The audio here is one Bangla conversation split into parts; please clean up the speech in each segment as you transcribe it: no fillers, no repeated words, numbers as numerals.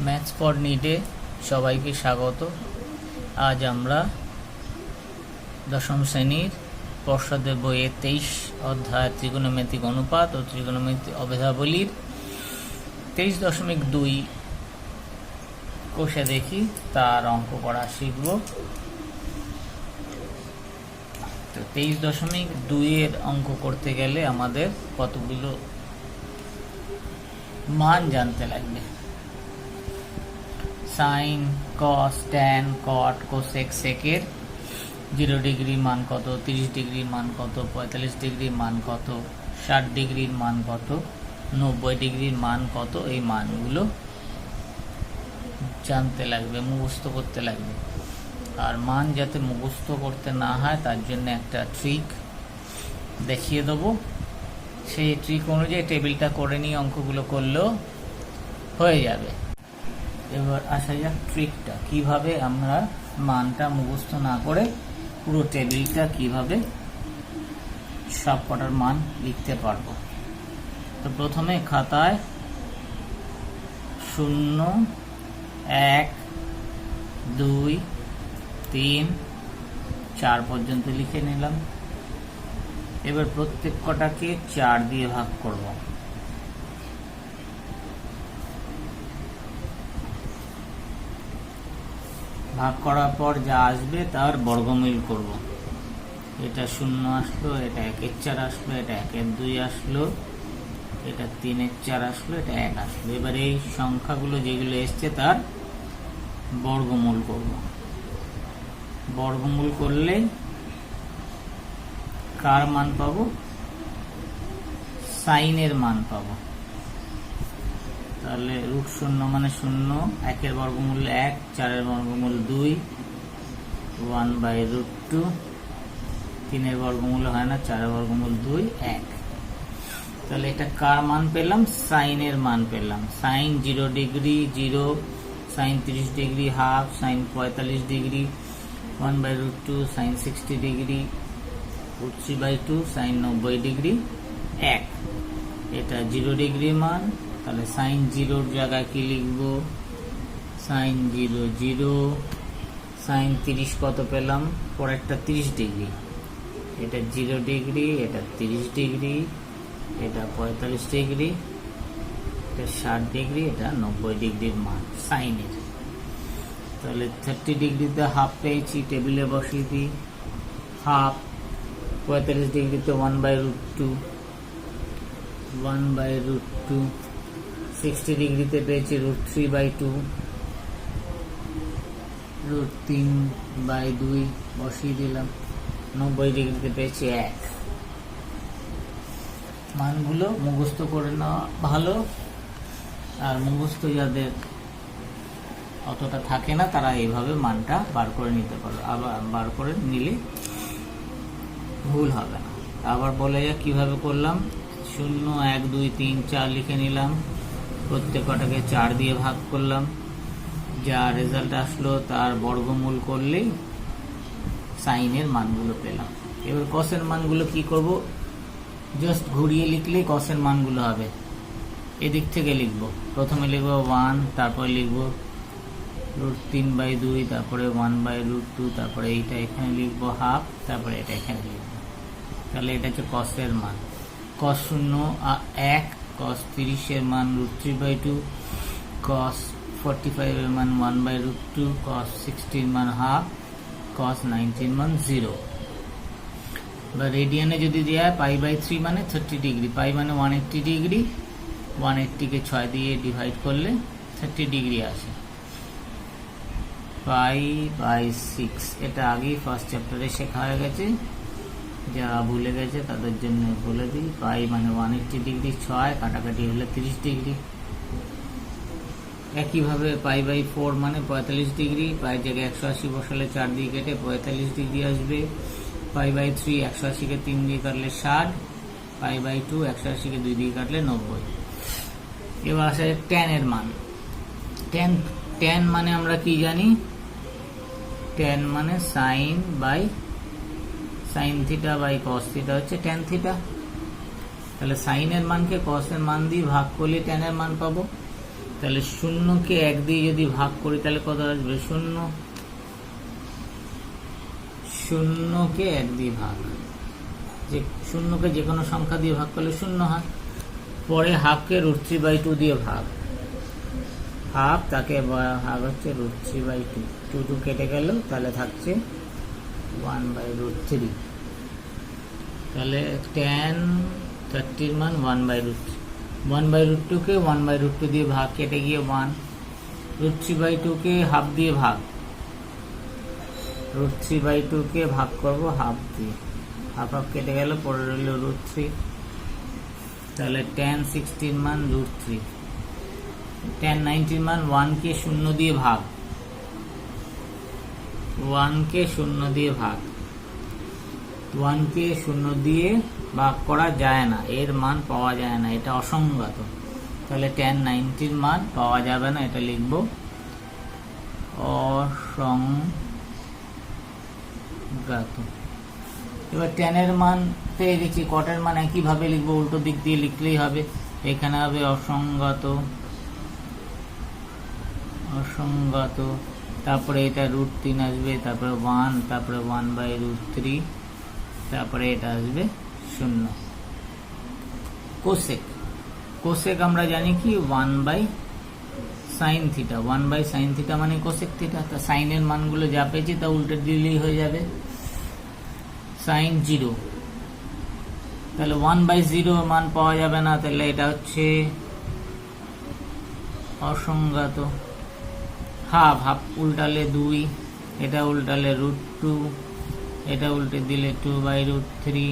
ম্যাথস ফর নিডে সবাইকে স্বাগত। আজ আমরা দশম শ্রেণীর পর্ষদের বইয়ের 23 অধ্যায় ত্রিকোণমিতিক অনুপাত ও ত্রিকোণমিতিক অভেদাবলীর 23.2 কোষে দেখি তার অঙ্ক করা শিখব। তো 23.2 এর অঙ্ক করতে গেলে আমাদের কতগুলো মান জানতে লাগবে। সাইন, কস, ট্যান, কট, কোসেক, সেকের 0 ডিগ্রির মান কত, 30 ডিগ্রির মান কত, 45 ডিগ্রির মান কত, 60 ডিগ্রির মান কত, 90 ডিগ্রির মান কত, এই মানগুলো জানতে লাগবে, মুখস্থ করতে লাগবে। আর মান যাতে মুখস্থ করতে না হয় তার জন্য একটা ট্রিক দেখিয়ে দেবো। সেই ট্রিক অনুযায়ী টেবিলটা করে নিয়ে অঙ্কগুলো করলেও হয়ে যাবে। এবার আসা যাক ট্রিকটা, কিভাবে আমরা মানটা মুখস্থ না করে পুরো টেবিলটা কিভাবে সব কটার মান লিখতে পারবো। তো প্রথমে খাতায় 0, 1, 2, 3, 4 পর্যন্ত লিখে নিলাম। এবার প্রত্যেক কটাকে 4 দিয়ে ভাগ করব। ভাগ করার পর যা আসবে তার বর্গমূল করব। এটা 0 আসলো, এটা 1-এর 4 আসলো, এটা 1-এর 2 আসলো, এটা 3-এর 4 আসলো, এটা 1 আসলো। এবার এই সংখ্যাগুলো যেগুলো এসছে তার বর্গমূল করব। বর্গমূল করলে কার মান পাবো? সাইনের মান পাবো। তাহলে √0 মানে 0, 1-এর বর্গমূল 1, 4-এর বর্গমূল 2, 1/√2, 3-এর বর্গমূল হয় না, 4-এর বর্গমূল 2, 1। তাহলে এটা কার মান পেলাম? সাইনের মান পেলাম। Sine 0 degree 0, sine 30 degree half, sine 45 degree 1/√2, sine 60 degree √3/2, sine 90 degree 1। এটা 0 ডিগ্রি মান। তাহলে সাইন 0-র জায়গায় কি লিখব? সাইন 0 0, সাইন 30 কত পেলাম? পরেরটা 30 ডিগ্রি, এটা 0 ডিগ্রি, এটা 30 ডিগ্রি, এটা 45 ডিগ্রি, এটা 60 ডিগ্রি, এটা 90 ডিগ্রির মান সাইনের। তাহলে 30 ডিগ্রিতে হাফ পেয়েছি, টেবিলে বসিয়ে দিই। হাফ 45 ডিগ্রিতে 1/√2, 1/√2, 60 ডিগ্রিতে পেয়েছি √3/2, √3/2 বসিয়ে দিলাম। 90 ডিগ্রিতে পেয়েছি 1। মানগুলো মুখস্থ করে নেওয়া ভালো, আর মুখস্থ যাদের অতটা থাকে না তারা এইভাবে মানটা বার করে নিতে পারো। আবার বার করে নিলে ভুল হবে না। আবার বলে যাক কিভাবে করলাম। 0, 1, 2, 3, 4 লিখে নিলাম। প্রত্যেক কটাকে 4 দিয়ে ভাগ করলাম। যা রেজাল্ট আসলো তার বর্গমূল করলেই সাইনের মানগুলো পেলাম। এবার কসের মানগুলো কি করব? জাস্ট ঘুরিয়ে লিখলেই কসের মানগুলো হবে। এদিক থেকে লিখব। প্রথমে লিখব 1, তারপরে লিখব √3/2, তারপরে 1/√2, তারপরে এইটা এখানে লিখব হাফ, তারপরে এটা এখানে লিখব। তাহলে এটা হচ্ছে কসের মান। cos 0 1, cos 30-এর মান √3/2, cos 45-এর মান 1/√2, cos 60-এর মান হাফ, cos 90-এর মান 0। বা রেডিয়ানে যদি দেওয়া হয় π/3 মানে 30 ডিগ্রি, পাই মানে 180 ডিগ্রি, 180-কে 6 দিয়ে ডিভাইড করলে 30 ডিগ্রি আসে। π/6 এটা আগেই ফার্স্ট চ্যাপ্টারে শেখা হয়ে গেছে, যারা ভুলে গেছে তাদের জন্য বলে দিই। পাই মানে 180 ডিগ্রি, 6 কাটাকাটি হলে 30 ডিগ্রি। একইভাবে π/4 মানে 45 ডিগ্রি, পাই জায়গায় 180 বসালে 4 দিয়ে কেটে 45 ডিগ্রি আসবে। π/3 180-কে 3 দিয়ে কাটলে 60, π/2 180-কে 2 দিয়ে কাটলে 90। এবার আসে ট্যানের মান। ট্যান মানে আমরা কি জানি? ট্যান মানে sine theta by cos theta হচ্ছে ট্যান থিটা। তাহলে সাইনের মানকে কসের মান দিয়ে ভাগ করলে ট্যানের মান পাবো। তাহলে শূন্যকে 1 দিয়ে যদি ভাগ করি তাহলে কত আসবে? শূন্যকে 1 দিয়ে ভাগ, যে শূন্যকে যে কোনো সংখ্যা দিয়ে ভাগ করলে 0 হয়। পরে হাফকে √3/2 দিয়ে ভাগ, হাফ তাকে ভাগ হচ্ছে √3/2, 2 কেটে গেল, তাহলে থাকছে 1/√3। তাহলে tan 30 মান 1/√3, 1/√2 কে 1/√2 দিয়ে ভাগ, কেটে গিয়ে 1, √3/2 কে হাফ দিয়ে ভাগ, √3/2 কে ভাগ করবো হাফ দিয়ে, হাফ কেটে গেল, পরে রইল √3। তাহলে tan 60 মান √3, tan 90 মান 1 কে 0 দিয়ে ভাগ, 1 কে 0 দিয়ে ভাগ, 1 কে 0 দিয়ে ভাগ করা যায় না, এর মান পাওয়া যায় না, এটা অসংগত। তাহলে tan 90 মান পাওয়া যাবে না, এটা লিখব অসংগত। এবার tan এর মান পেয়ে গেছি, cot এর মান একইভাবে লিখবো, উল্টো দিক দিয়ে লিখলেই হবে। এখানে হবে অসংগত, তারপরে এটা √3 আসবে, তারপরে 1, তারপরে 1/√3, তারপরে এটা আসবে 0। কোসেক আমরা জানি কি 1/sin θ, 1/sin θ মানে কোসেক θ। তা সাইনের মানগুলো যা পেয়েছি তা উল্টে দিলেই হয়ে যাবে। sin 0, তাহলে 1/0 মান পাওয়া যাবে না, তাহলে এটা হচ্ছে অসংগত। হাফ উল্টালে 2, এটা উল্টালে √2, এটা উল্টে দিলে 2/√3,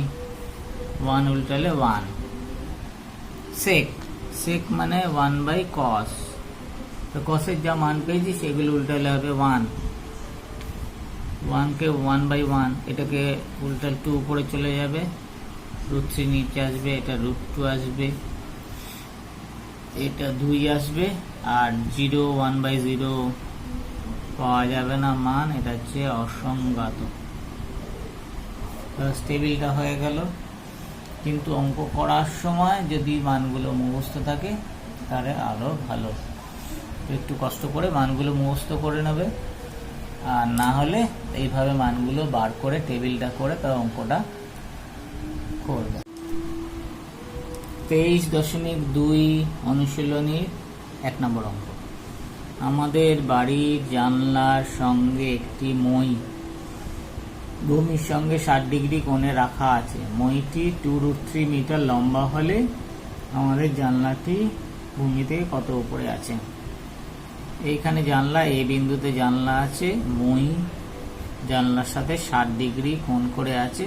1 উল্টালে 1। সেক মানে 1/cos, তো cosের যা মান পেয়েছি সেগুলো উল্টালে হবে 1, 1 কে 1/1, এটাকে উল্টালে 2 উপরে চলে যাবে, √3 নিচে আসবে, এটা √2 আসবে, এটা 2 আসবে, আর 0 1/0 পাওয়া যাবে না মান, এটা হচ্ছে অসংগত। টেবিলটা হয়ে গেল। কিন্তু অঙ্ক করার সময় যদি মানগুলো মুখস্থ থাকে তাহলে আরো ভালো, একটু কষ্ট করে মানগুলো মুখস্থ করে নেবে, আর না হলে এইভাবে মানগুলো বার করে টেবিলটা করে তার অঙ্কটা করবে। 23.2 অনুশীলনীর 1 নম্বর অঙ্ক। আমাদের বাড়ির জানলার সঙ্গে একটি মই ভূমির সঙ্গে 60 ডিগ্রি কোণে রাখা আছে। মইটি 2√3 মিটার লম্বা হলে আমাদের জানলাটি ভূমি থেকে কত উপরে আছে। এইখানে জানলা, এই বিন্দুতে জানলা আছে, মই জানলার সাথে 60 ডিগ্রি কোণ করে আছে,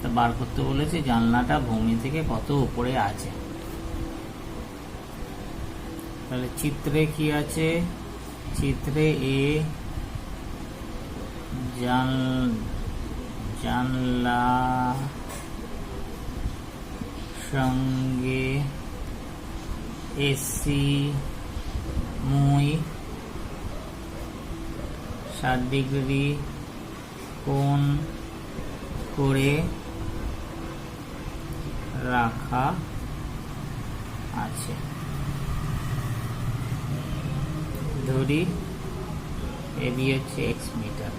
তা বার করতে বলেছে জানলাটা ভূমি থেকে কত উপরে আছে। তাহলে চিত্রে কি আছে? চিত্রে এ জানলা সঙ্গে এসি মই 60 ডিগ্রি কোণ করে রাখা আছে। ধরি এবি হচ্ছে x মিটার।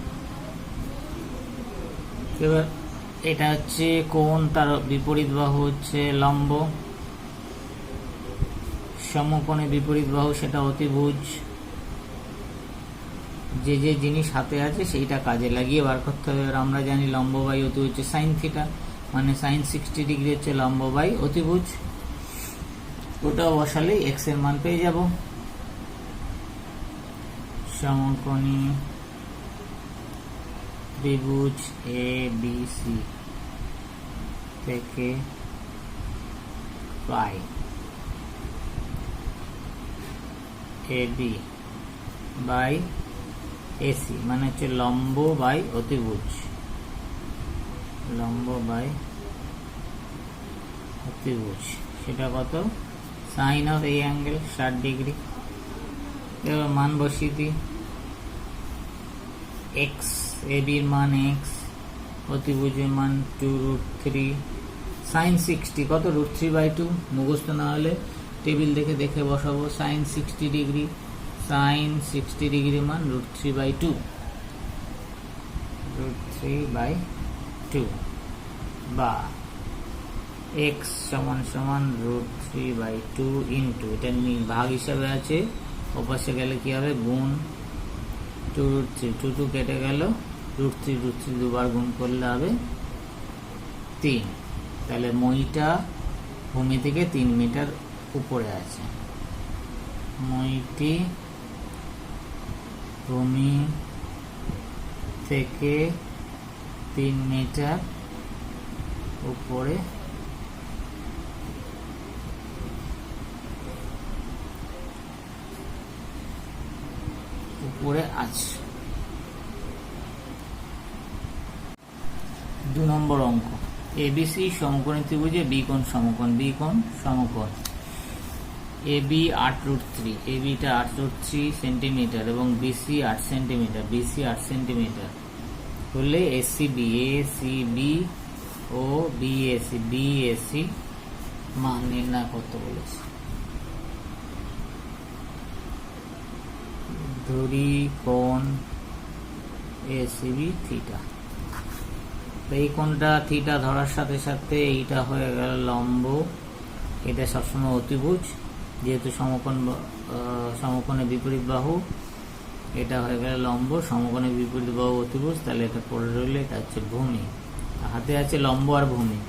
এবার এটা হচ্ছে কোণ, তার বিপরীত বাহু হচ্ছে লম্ব, সমকোণে বিপরীত বাহু সেটা অতিভুজ। যে যে জিনিস হাতে আছে সেইটা কাজে লাগিয়ে বার করতে হবে। আর আমরা জানি লম্ব বাই অতিভুজ হচ্ছে sin θ, মানে sin 60 ডিগ্রি হচ্ছে লম্ব বাই অতিভুজ। ওটাও বসালেই x এর মান পেয়ে যাব। সমকোণী ত্রিভুজ ABC থেকে পাই AB বাই AC মানে হচ্ছে লম্ব বাই অতিভুজ, লম্ব বাই অতিভুজ, সেটা কত? সাইন অফ এই অ্যাঙ্গেল 60 ডিগ্রি। এবার মান বসিয়ে দিই, x AB এর মান x, অতিভুজের মান 2√3, sin 60 কত? √3/2, মুখস্থ না হলে টেবিল দেখে দেখে বসাবো। সাইন 60 ডিগ্রি, সাইন 60 ডিগ্রি মান √3/2, √3/2 বা x সমান সমান √3/2 ইন্টু, এটা ভাগ হিসাবে আছে, ওপাশে গেলে কি হবে গুণ 2√3, 2 কেটে গেল, √3 দুবার গুণ করলে হবে 3। তাহলে মইটা ভূমি থেকে 3 মিটার উপরে আছে। মইটি ভূমি থেকে 3 মিটার উপরে আছে। 2 নম্বর অঙ্ক, এবিসি সমকোণী ত্রিভুজে বি কোণ সমকোণ, বি কোণ সমকোণ। এবি 8√3, এবিটা 8√3 সেন্টিমিটার এবং বিসি 8 সেন্টিমিটার, বিসি 8 সেন্টিমিটার হলে এসিবি, এসিবি ও বিএসি, বিএসি মান নির্ণয় করতে বলেছে। ধরি কোণ এসিবি থিটা, এই কোণটা থিটা ধরার সাথে সাথে এইটা হয়ে গেল লম্ব, এটা সবসময় অতিভুজ, যেহেতু সমকোণে বিপরীত বাহু, এটা হয়ে গেল লম্ব, সমকোণে বিপরীত বাহু অতিভুজ, তাহলে এটা পড়ে রইলে এটা হচ্ছে ভূমি। হাতে আছে লম্ব আর ভূমি,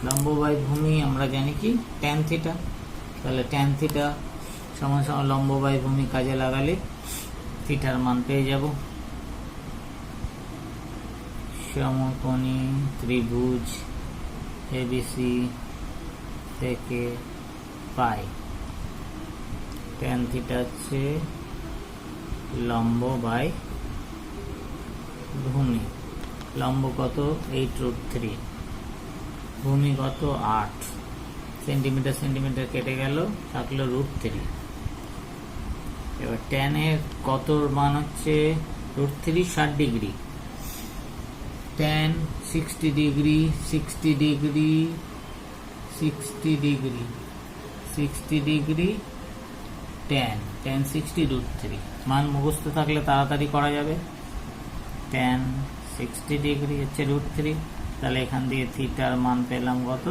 লম্ব বাই ভূমি আমরা জানি কি ট্যান থিটা, তাহলে ট্যান থিটা সমান সমান লম্ব বাই ভূমি কাজে লাগালে থিটার মান পেয়ে যাব। সমকোণী ত্রিভুজ এবিসি থেকে পাই ট্যান থিটা হচ্ছে লম্ব বাই ভূমি। লম্ব কত 8√3, ভূমি কত 8 সেন্টিমিটার, সেন্টিমিটার কেটে গেল, থাকলো √3। এবার ট্যানের কত মান হচ্ছে √3 60 degree, tan 60 degree, 60 degree, 60 degree, 60 degree tan, tan 60 √3 মান মুখস্থ থাকলে তাড়াতাড়ি করা যাবে। ট্যান 60 ডিগ্রি হচ্ছে √3, তাহলে এখান দিয়ে থিটার মান পেলাম কত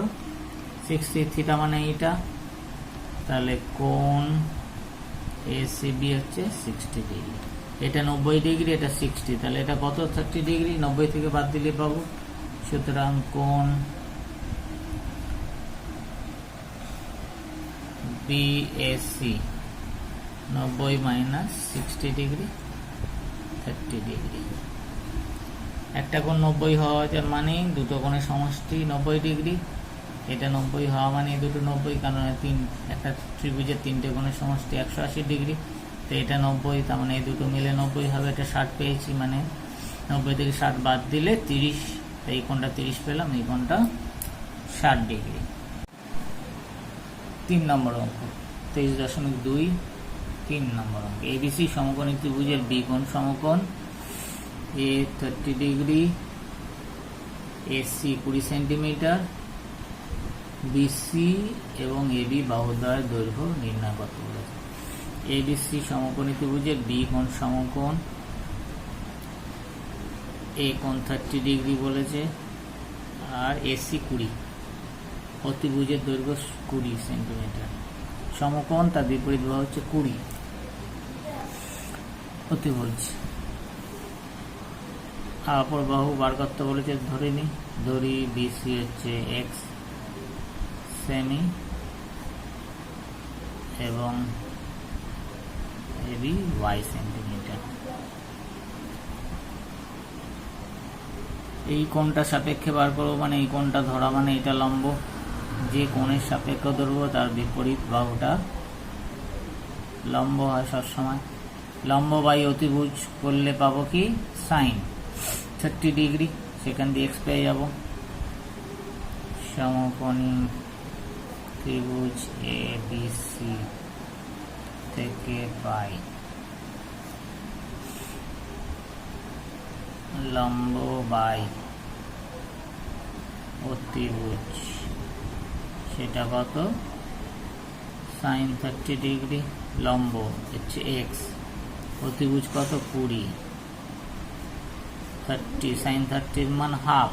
60, থিটা মানে এইটা, তাহলে কোণ এসিবি হচ্ছে 60 ডিগ্রি, এটা 90 ডিগ্রি, এটা 60, তাহলে এটা কত 30 ডিগ্রি, 90 থেকে বাদ দিলে পাবো। সুতরাং কোণ বিএসি 90 মাইনাস 60 ডিগ্রি 30 ডিগ্রি। একটা কোণ 90 হওয়া যার মানে দুটো কোণের সমষ্টি 90 ডিগ্রি, এটা 90 হওয়া মানে দুটো 90, কারণ একটা ত্রিভুজের 3টে কোণের সমষ্টি 180 ডিগ্রি, তো এটা 90, তার মানে এই দুটো মিলে 90 হবে, এটা 60 পেয়েছি, মানে 90 থেকে 60 বাদ দিলে 30, এই কোণটা 30 পেলাম, এই কোণটা 60 ডিগ্রি। 3 নম্বর অঙ্ক 23.2, 3 নম্বর অঙ্ক, এবিসি সমকোণী ত্রিভুজের বি কোণ সমকোণ, এ 30 ডিগ্রি, এসি 20 সেন্টিমিটার, বিসি এবং এবি বাহুদ্বয়ের দৈর্ঘ্য নির্ণয় করতে বলেছে। এবিসি সমকোণী ত্রিভুজের বি কোণ সমকোণ, এ কোণ 30 ডিগ্রি বলেছে, আর এসি 20, অতিভুজের দৈর্ঘ্য 20 সেন্টিমিটার, সমকোণ তার বিপরীত বাহু হচ্ছে 20, অতিভুজ। অপর বাহু বার করতে বলেছে, ধরি বিসি হচ্ছে এক্স সেমি এবং এবি ওয়াই সেন্টিমিটার। এই কোণটা সাপেক্ষে বার করবো, মানে এই কোণটা ধরা মানে এটা লম্ব, যে কোণের সাপেক্ষ ধরবো তার বিপরীত বাহুটা লম্ব হয় সবসময়। লম্ব বাই অতিভুজ করলে পাবো কি সাইন 30 ডিগ্রি, সেখান দিয়ে এক্স পেয়ে যাব। সমকোণী ত্রিভুজ এ বি সি থেকে পাই লম্ব বাই অতিভুজ, সেটা কত সাইন 30 ডিগ্রি, লম্ব হচ্ছে এক্স, অতিভুজ কত 20, 30 সাইন 30 মান হাফ,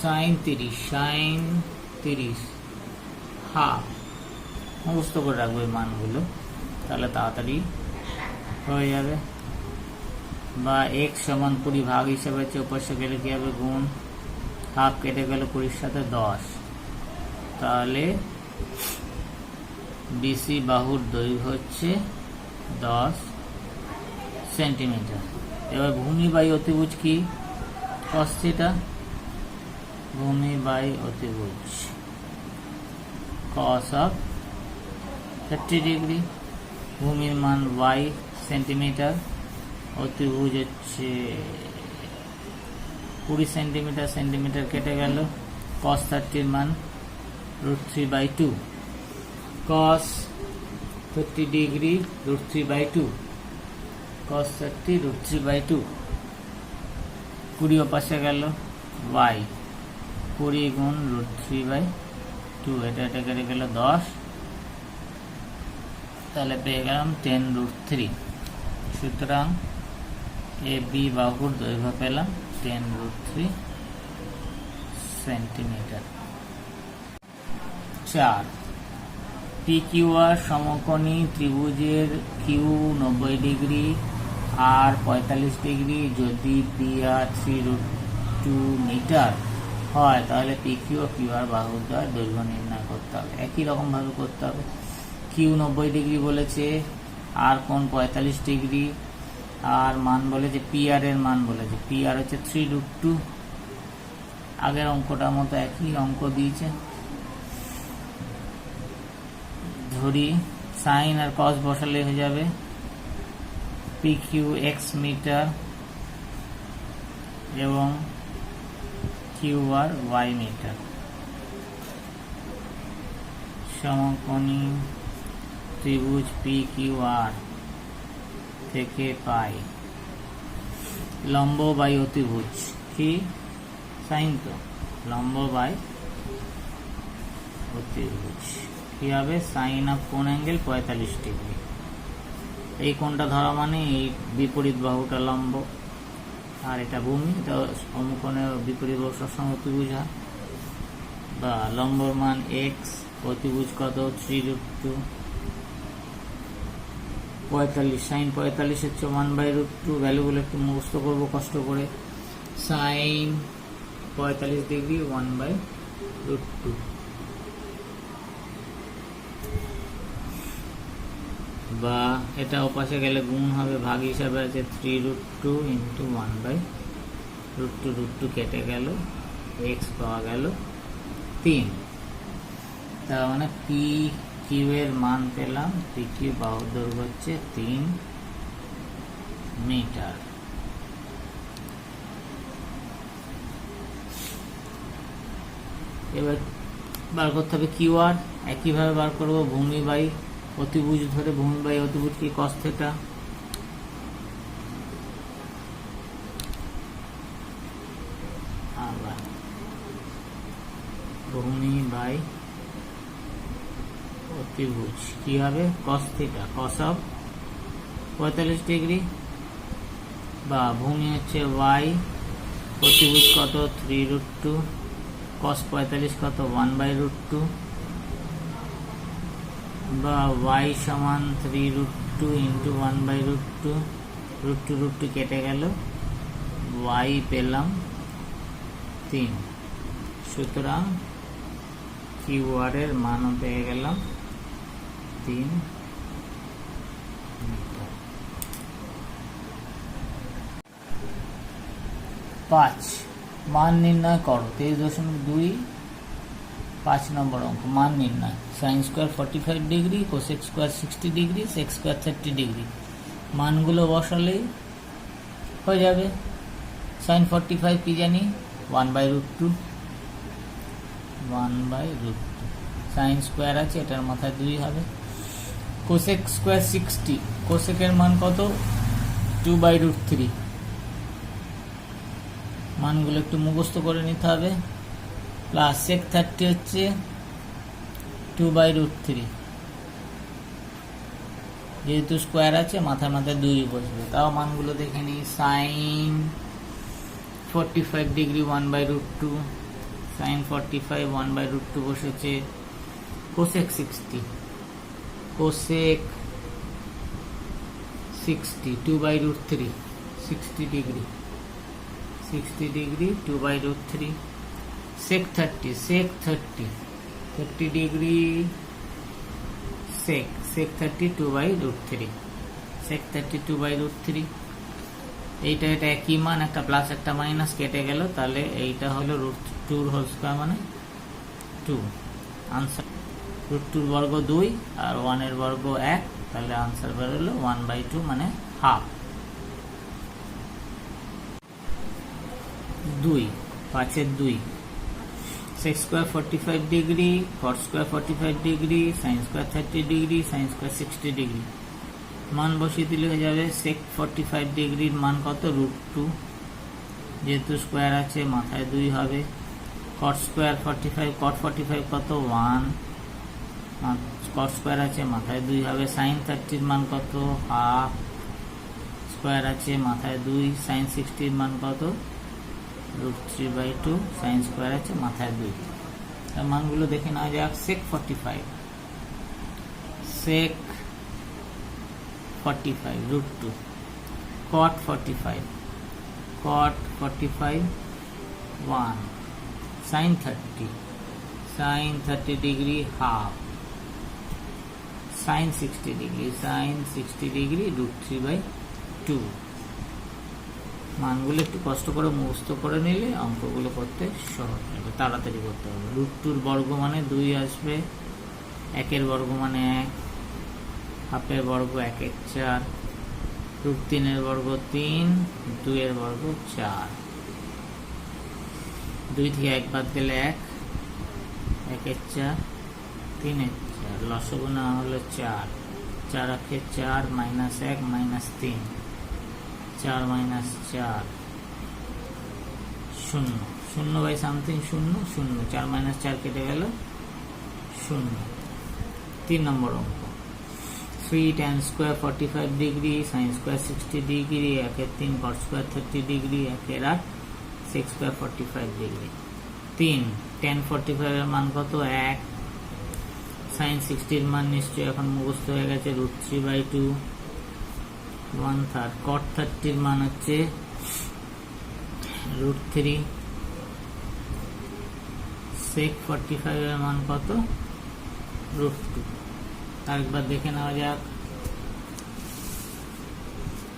সাইন 30 হাফ, মুখস্থ করে রাখবো এই মানগুলো, তাহলে তাড়াতাড়ি হয়ে যাবে। বা এক্স সমান 20 ভাগ হিসাবে হচ্ছে ওপাশে গেলে কি হবে গুণ, হাফ কেটে গেল 20 সাথে 10, তাহলে বিসি বাহুর দৈর্ঘ্য হচ্ছে 10 সেন্টিমিটার। এবার ভূমি বাই অতিভুজ কি, cos থিটা, ভূমি বাই অতিভুজ cos অফ 30 ডিগ্রি, ভূমির মান y সেন্টিমিটার, অতিভুজ হচ্ছে 20 সেন্টিমিটার, সেন্টিমিটার কেটে গেল, cos 30 মান √3/2, cos 30 ডিগ্রি √3/2, cos 30 √3/2, 20 ওপাশে গেল, y 20 গুণ √3/2, এটা কেটে গেল 10, তাহলে পেয়ে গেলাম 10√3। সুতরাং এ বি বাহুর দৈর্ঘ্য পেলাম 10√3 সেন্টিমিটার। 4 পি কিউ আর সমকোণী ত্রিভুজের কিউ 90 ডিগ্রি আর 45 ডিগ্রি, যদি পি আর 3√2 মিটার হয় তাহলে P Q O Q R বাহুর দ্বয় দৈর্ঘ্য নির্ণয় করতে হবে। একই রকম ভাবে করতে হবে। কিউ 90 ডিগ্রি বলেছে, আর কোণ 45 ডিগ্রি, আর মান বলেছে পি আর এর মান বলেছে, পি আর হচ্ছে 3√2, আগের অঙ্কটার মতো একই অঙ্ক দিয়েছে। ধরি সাইন আর কস বসালে হয়ে যাবে পি কিউ এক্স মিটার এবং কিউ আর ওয়াই মিটার, সমকোণী ত্রিভুজ পি কিউ আর থেকে পাই লম্ব বাই অতিভুজ কি সাইন, তো লম্ব বাই অতিভুজ কি হবে, সাইন অফ কোণ অ্যাঙ্গেল 45 ডিগ্রি, এই কোণটা ধরা মানে এই বিপরীত বাহুটা লম্ব, আর এটা ভূমি, এটা সমকোণের বিপরীত বাহু সবসময় অতিভুজ হয়। বা লম্বর মান এক্স, অতিভুজ কত 3√2, 45 সাইন 45 হচ্ছে 1/√2, ভ্যালুগুলো একটু মুখস্থ করবো কষ্ট করে, সাইন 45 ডিগ্রি 1/√2, বা এটা ওপাশে গেলে গুণ হবে, ভাগ হিসাবে আছে 3√2 ইন্টু 1/√2, কেটে গেল, এক্স পাওয়া গেল 3, তার মানে পি কিউ এর মান পেলাম, পি কিউ বাহুর দৈর্ঘ্য হচ্ছে 3 মিটার। এবার বার করতে হবে কিউ আর, একইভাবে বার করবো ভূমি বাই অতিভুজ ধরে, ভূমি বাই অতিভুজ কি cos থিটা, আবার ভূমি বাই অতিভুজ কি হবে cos theta, cos of 45 degree, বা ভূমি হচ্ছে y, অতিভুজ কত 3√2, cos 45 কত 1/√2, বা y সমান 3√2 ইন্টু 1/√2, √2 কেটে গেল, y পেলাম 3, সুতরাং কিউ আর এর মানও পেয়ে গেলাম 3 মিটার। 5 মান নির্ণয় করো, 23.2, 5 নম্বর অঙ্ক, মান নির্ণয়। Sine square 45 degree, cosec square 60 degree, sec square 30 degree, মানগুলো বসালেই হয়ে যাবে। সাইন 45 কি জানি 1/√2, সাইন স্কোয়ার আছে, এটার মাথায় 2 হবে। কোসেক স্কোয়ার 60, কোসেকের মান কত 2/√3, মানগুলো একটু মুখস্থ করে নিতে হবে। প্লাস সেক 30 হচ্ছে 2/√3, যেহেতু স্কোয়ার আছে মাথায় মাথায় 2 বসবে। তাও মানগুলো দেখে নিই। সাইন 45 ডিগ্রি 1/√2, সাইন 45 1/√2 বসেছে। Cosec 60, cosec 60 2/√3, 60 degree 2/√3। সেক 30, সেক 30 ডিগ্রি, সেক 30 2/√3, সেক 30 2/√3। এইটা এটা একই মান, একটা প্লাস একটা মাইনাস কেটে গেল, তাহলে এইটা হলো √2 হোল স্কয়ার মানে 2। আনসার √2 বর্গ 2 আর 1 এর বর্গ 1, তাহলে আনসার বেরোলো 1/2 মানে half. 2 5 2, sec square 45 degree, cot square 45 degree, sine square 30 degree, sine square 60 degree. মান বসিয়ে দিলে হয়ে যাবে সেক 45 ডিগ্রির মান কত? √2, যেহেতু স্কোয়ার আছে মাথায় 2 হবে। কট স্কোয়ার 45, কট 45 কত? 1, কট স্কোয়ার আছে মাথায় 2 হবে। সাইন 30 মান কত? হাফ, স্কোয়ার আছে মাথায় 2। সাইন 60 মান কত? √3/2, সাইন স্কোয়ার আছে মাথায় 2। তার মানগুলো দেখে নেওয়া যাক। সেক 45, সেক 45 √2, cot 45, cot 45 1, sin 30 degree half, sin 60 degree, sin 60 degree √3/2। মানগুলো একটু কষ্ট করে মুখস্থ করে নিলে অঙ্কগুলো করতে সহজ হবে, তাড়াতাড়ি করতে হবে। √2 বর্গ মানে 2 আসবে, 1 বর্গ মানে 1, হাফের বর্গ 1 4, √3 বর্গ 3, 2 বর্গ 4। 2 থেকে 1 বাদ গেলে 1, 1 4, 3 4, লসাগু না হলো 4, 4 4 -1 -3, 4 - 4 0, 0/something 0 0, 4 - 4 কেটে গেল 0। 3 নম্বর অঙ্ক। 3 tan square 45 degree, sine square 60 degree, 1 3 cot square 30 degree, 1 8 sec square 45 degree. 3 tan 45 এর মান কত? 1। সাইন 60 এর মান নিশ্চয়ই এখন মুখস্থ হয়ে গেছে, √3/2, 1/3। কট 30 এর মান হচ্ছে √3। সেক 45 এর মান কত? √2। আরেকবার দেখে নেওয়া যাক।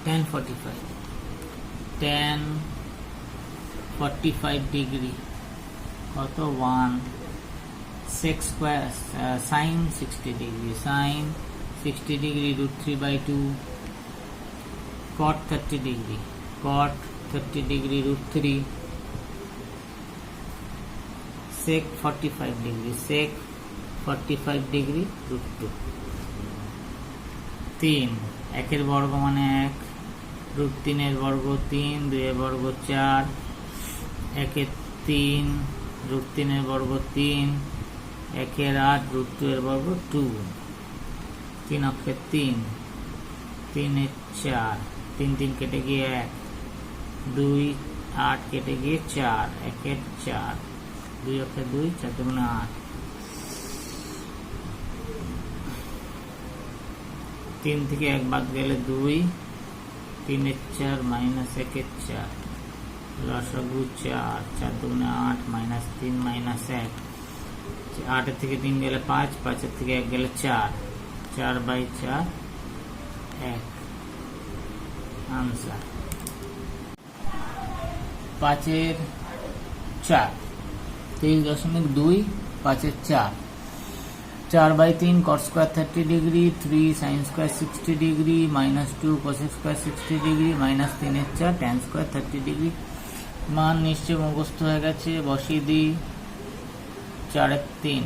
tan 45 ডিগ্রি কত? 1। Sec square sine 60 degree, sine 60 degree √3/2। Cot 30 degree, cot 30 degree √3। Sec 45 degree, sec 45 degree √2। 3 1 বর্গ মানে 1, √3 বর্গ 3, 2 বর্গ 4, 1 3, √3 বর্গ 3, 1 8, √2 বর্গ 2, 3 অক্ষে 3, 3 4, 3 3 কেটে গিয়ে 1, 2 8 কেটে গিয়ে 4, 1 4, 2 অক্ষে 2, 4 2 8, 3 থেকে 1 বাদ গেলে 2, 3 4 -1 4, লসাগু 4, 4 2 8, -3 -1, 8 থেকে 3 গেলে 5, 5 থেকে 1 গেলে 4, 4/4 1। Answer 5 4 23.2 5 4 4/3 cot square 30 degree, 3 sin square 60 degree, -2 cosec square 60 degree, -3 4 tan square 30 degree. मान निश्चय मुखস্থ হয়ে গেছে, বসিয়ে দিই। 4 3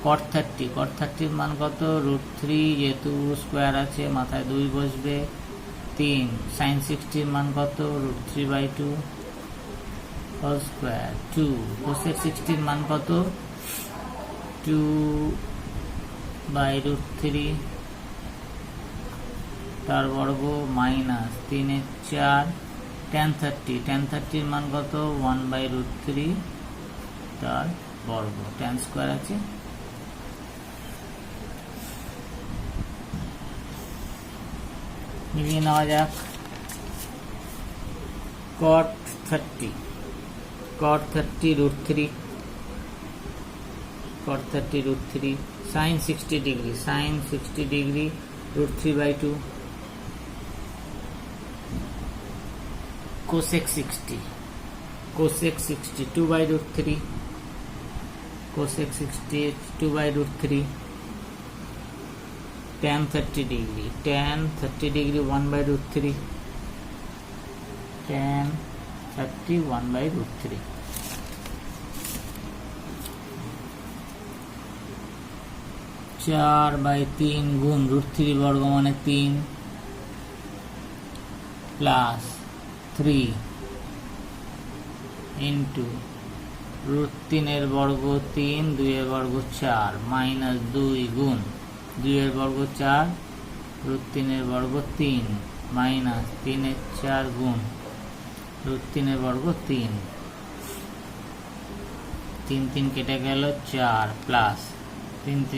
cot 30 মান কত? √3, যেহেতু স্কোয়ার আছে মাথায় 2 বসবে। 3 sin 60 মান কত? √3/2 হোল স্কোয়ার। 2 cosec 60 মান কত? 2/√3 তার বর্গ মাইনাস 3/4 tan 30, tan 30 মান কত 1/√3 তার বর্গ, tan স্কোয়ার আছে। মিলিয়ে নেওয়া যাক। cot 30 √3, cot 30 √3, sin 60 degree, sin 60 degree √3/2, cosec 60, cosec 60 2/√3, cosec 60 2/√3, tan 30 degree, tan 30 degree 1/√3, tan 30 1/√3। 4/3 গুণ √3 বর্গ মানে 3 প্লাস 3 ইন্টু √3 এর বর্গ 3, 2 এর বর্গ 4 মাইনাস 2 গুণ 2 এর বর্গ 4, √3 এর বর্গ 3 মাইনাস 3 এর 4 গুণ √3 এর বর্গ 3, 3 কেটে গেল 4 প্লাস 3 ×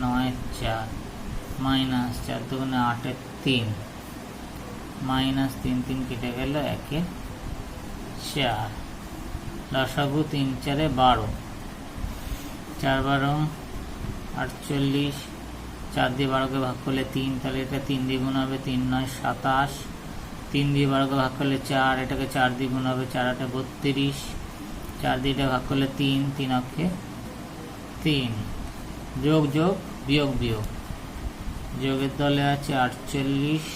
9 4 মাইনাস 4 2 8 3 মাইনাস 3 কেটে গেল 1 4, লসাগু 3 4 12, 4 12 48, 4 দিয়ে 12 কে ভাগ করলে 3, তাহলে এটা 3 দিয়ে গুণ হবে 3 9 27, 3 দিয়ে 12 কে ভাগ করলে 4, এটাকে 4 দিয়ে গুণ হবে 4 8 32, 4 দিয়ে এটা ভাগ করলে 3 3 অক্ষে 3, যোগ যোগ বিয়োগ বিয়োগ, যোগের দলে আছে 48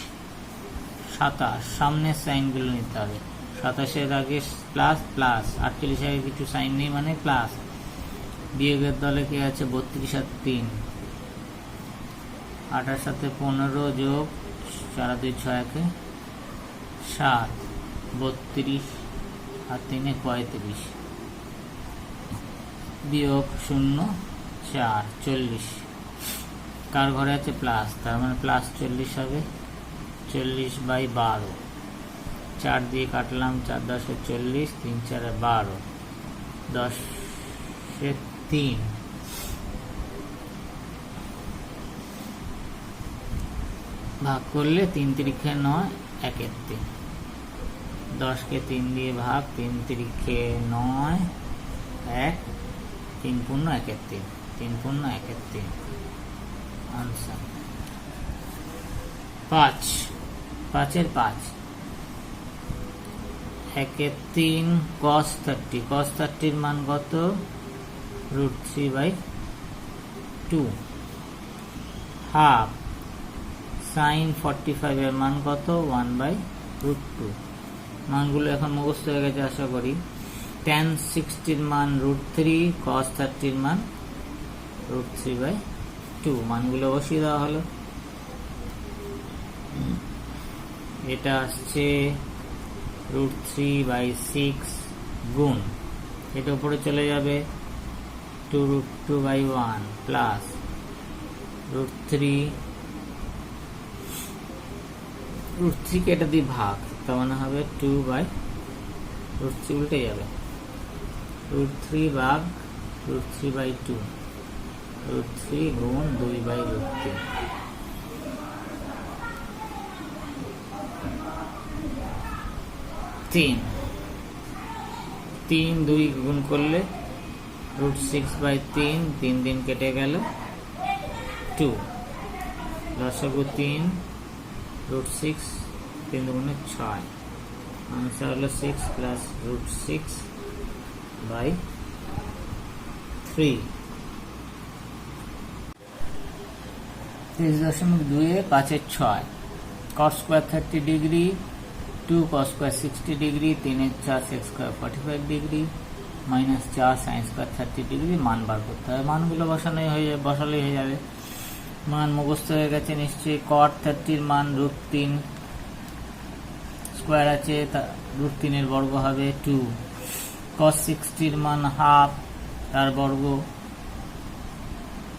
27, সামনের সাইনগুলো নিতে হবে। 27 আগে প্লাস প্লাস, 48 আগে কিছু সাইন নেই মানে প্লাস, বিয়োগের দলে কি আছে 32 আর 3, 8 সাথে 15 যোগ 4 2 6 7, 32 আর 3 35, বিয়োগ 0 4 40, কার ঘরে আছে প্লাস, তার মানে প্লাস 40 হবে, 40/12, 4 দিয়ে কাটলাম 4 10 40, 3 4 12, 10 3, ভাগ করলে 3 3 9 1 3, 10 কে 3 দিয়ে ভাগ, 3 3 9 1, 3 পূর্ণ 1 3, 3 পূর্ণ 1 3, আনসার 5 5 এর 5, 1 3 cos 30, cos 30 এর মান কত √3/2, হাফ sin 45 এর মান কত 1/√2, মানগুলো এখন মুখস্থ হয়ে গেছে আশা করি। tan 60 এর মান √3, cos 30 এর মান √3/2, মানগুলো বসিয়ে দেওয়া হলো। এটা আসছে √3/6 গুণ, এটা উপরে চলে যাবে 2√2/1 প্লাস √3 কে এটা দিয়ে ভাগ, তার মানে হবে 2/√3, উল্টে যাবে, √3 ভাগ √3/2, √3 গুণ 2/√3, 3 2 গুণ করলে √6/3, 3 দিন কেটে গেল 2, লসাগু 3 √6 3 দুগুণে 6, আনসার হলো 6 প্লাস √6/3। 30.2 5 এর 6, cos square 30 degree, 2 cos square 60 degree, 3 এর 4 sec square 45 degree, minus 4 sin square 30 degree, মান বার করতে হবে। মানগুলো বসালেই হয়ে যাবে। মান মুখস্থ হয়ে গেছে নিশ্চয়ই। cot 30 এর মান √3 স্কয়ার আছে, √3 এর বর্গ হবে 2, cos 60 এর মান হাফ, তার বর্গ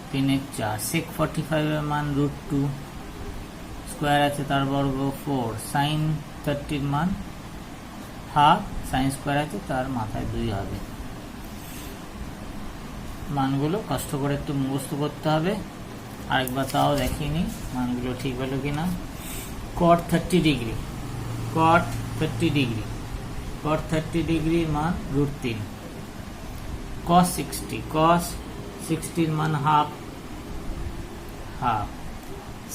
3 এর 4, sec 45 এর মান √2 স্কোয়ার আছে তার বর্গ 4, সাইন 30 মান হাফ, সাইন স্কোয়ার আছে তার মাথায় 2 হবে। মানগুলো কষ্ট করে একটু মুখস্থ করতে হবে, আরেকবার তাও দেখিনি মানগুলো ঠিক হলো কিনা। cot 30 degree, cot 30 degree, cot 30 ডিগ্রির মান √3। cos 60, cos 60 মান half, half.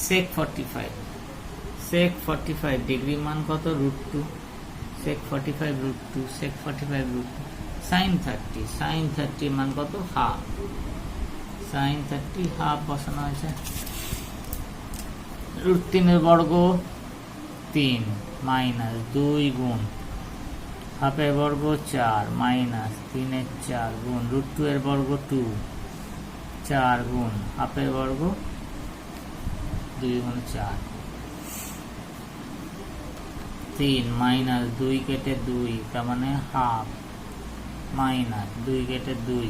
sec 45, sec 45 degree মান কত? √2, sec 45 √2, sec 45 √2। sin 30, sin 30 মান কত? হাফ, sin 30 হাফ বসানো হয়েছে। √3 এর বর্গ 3 মাইনাস 2 গুণ হাফের বর্গ 4 মাইনাস 3 এর 4 গুণ √2 এর বর্গ 2, 4 গুণ হাফের বর্গ 2 গুণ 4, 3 মাইনাস 2 কেটে 2 তার মানে হাফ, মাইনাস 2 কেটে 2,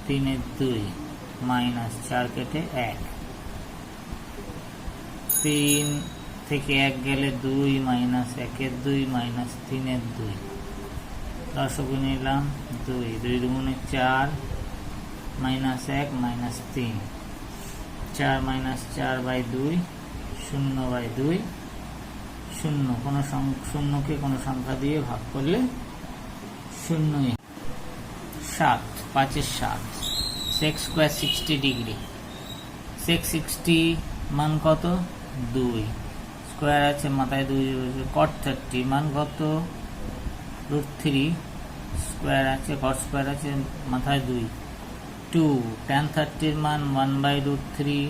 3 এর 2 মাইনাস 4 কেটে 1, 3 থেকে 1 গেলে 2 মাইনাস 1 এর 2 মাইনাস 3 এর 2, লসাগু নিলাম 2, 2 দুগুণে 4 minus 1 minus 3, 4 minus 4 by 2, 0 by 2, 0। কোনো শূন্যকে কোনো সংখ্যা দিয়ে ভাগ করলে 0। 7, 5 এর 7, sec স্কোয়ার 60 ডিগ্রি, sec 60 মান কত? 2, স্কোয়ার আছে মাথায় 2, cot 30 মান কত? √3, স্কোয়ার আছে cot স্কোয়ার আছে মাথায় 2, 2 tan 30 মান 1/√3,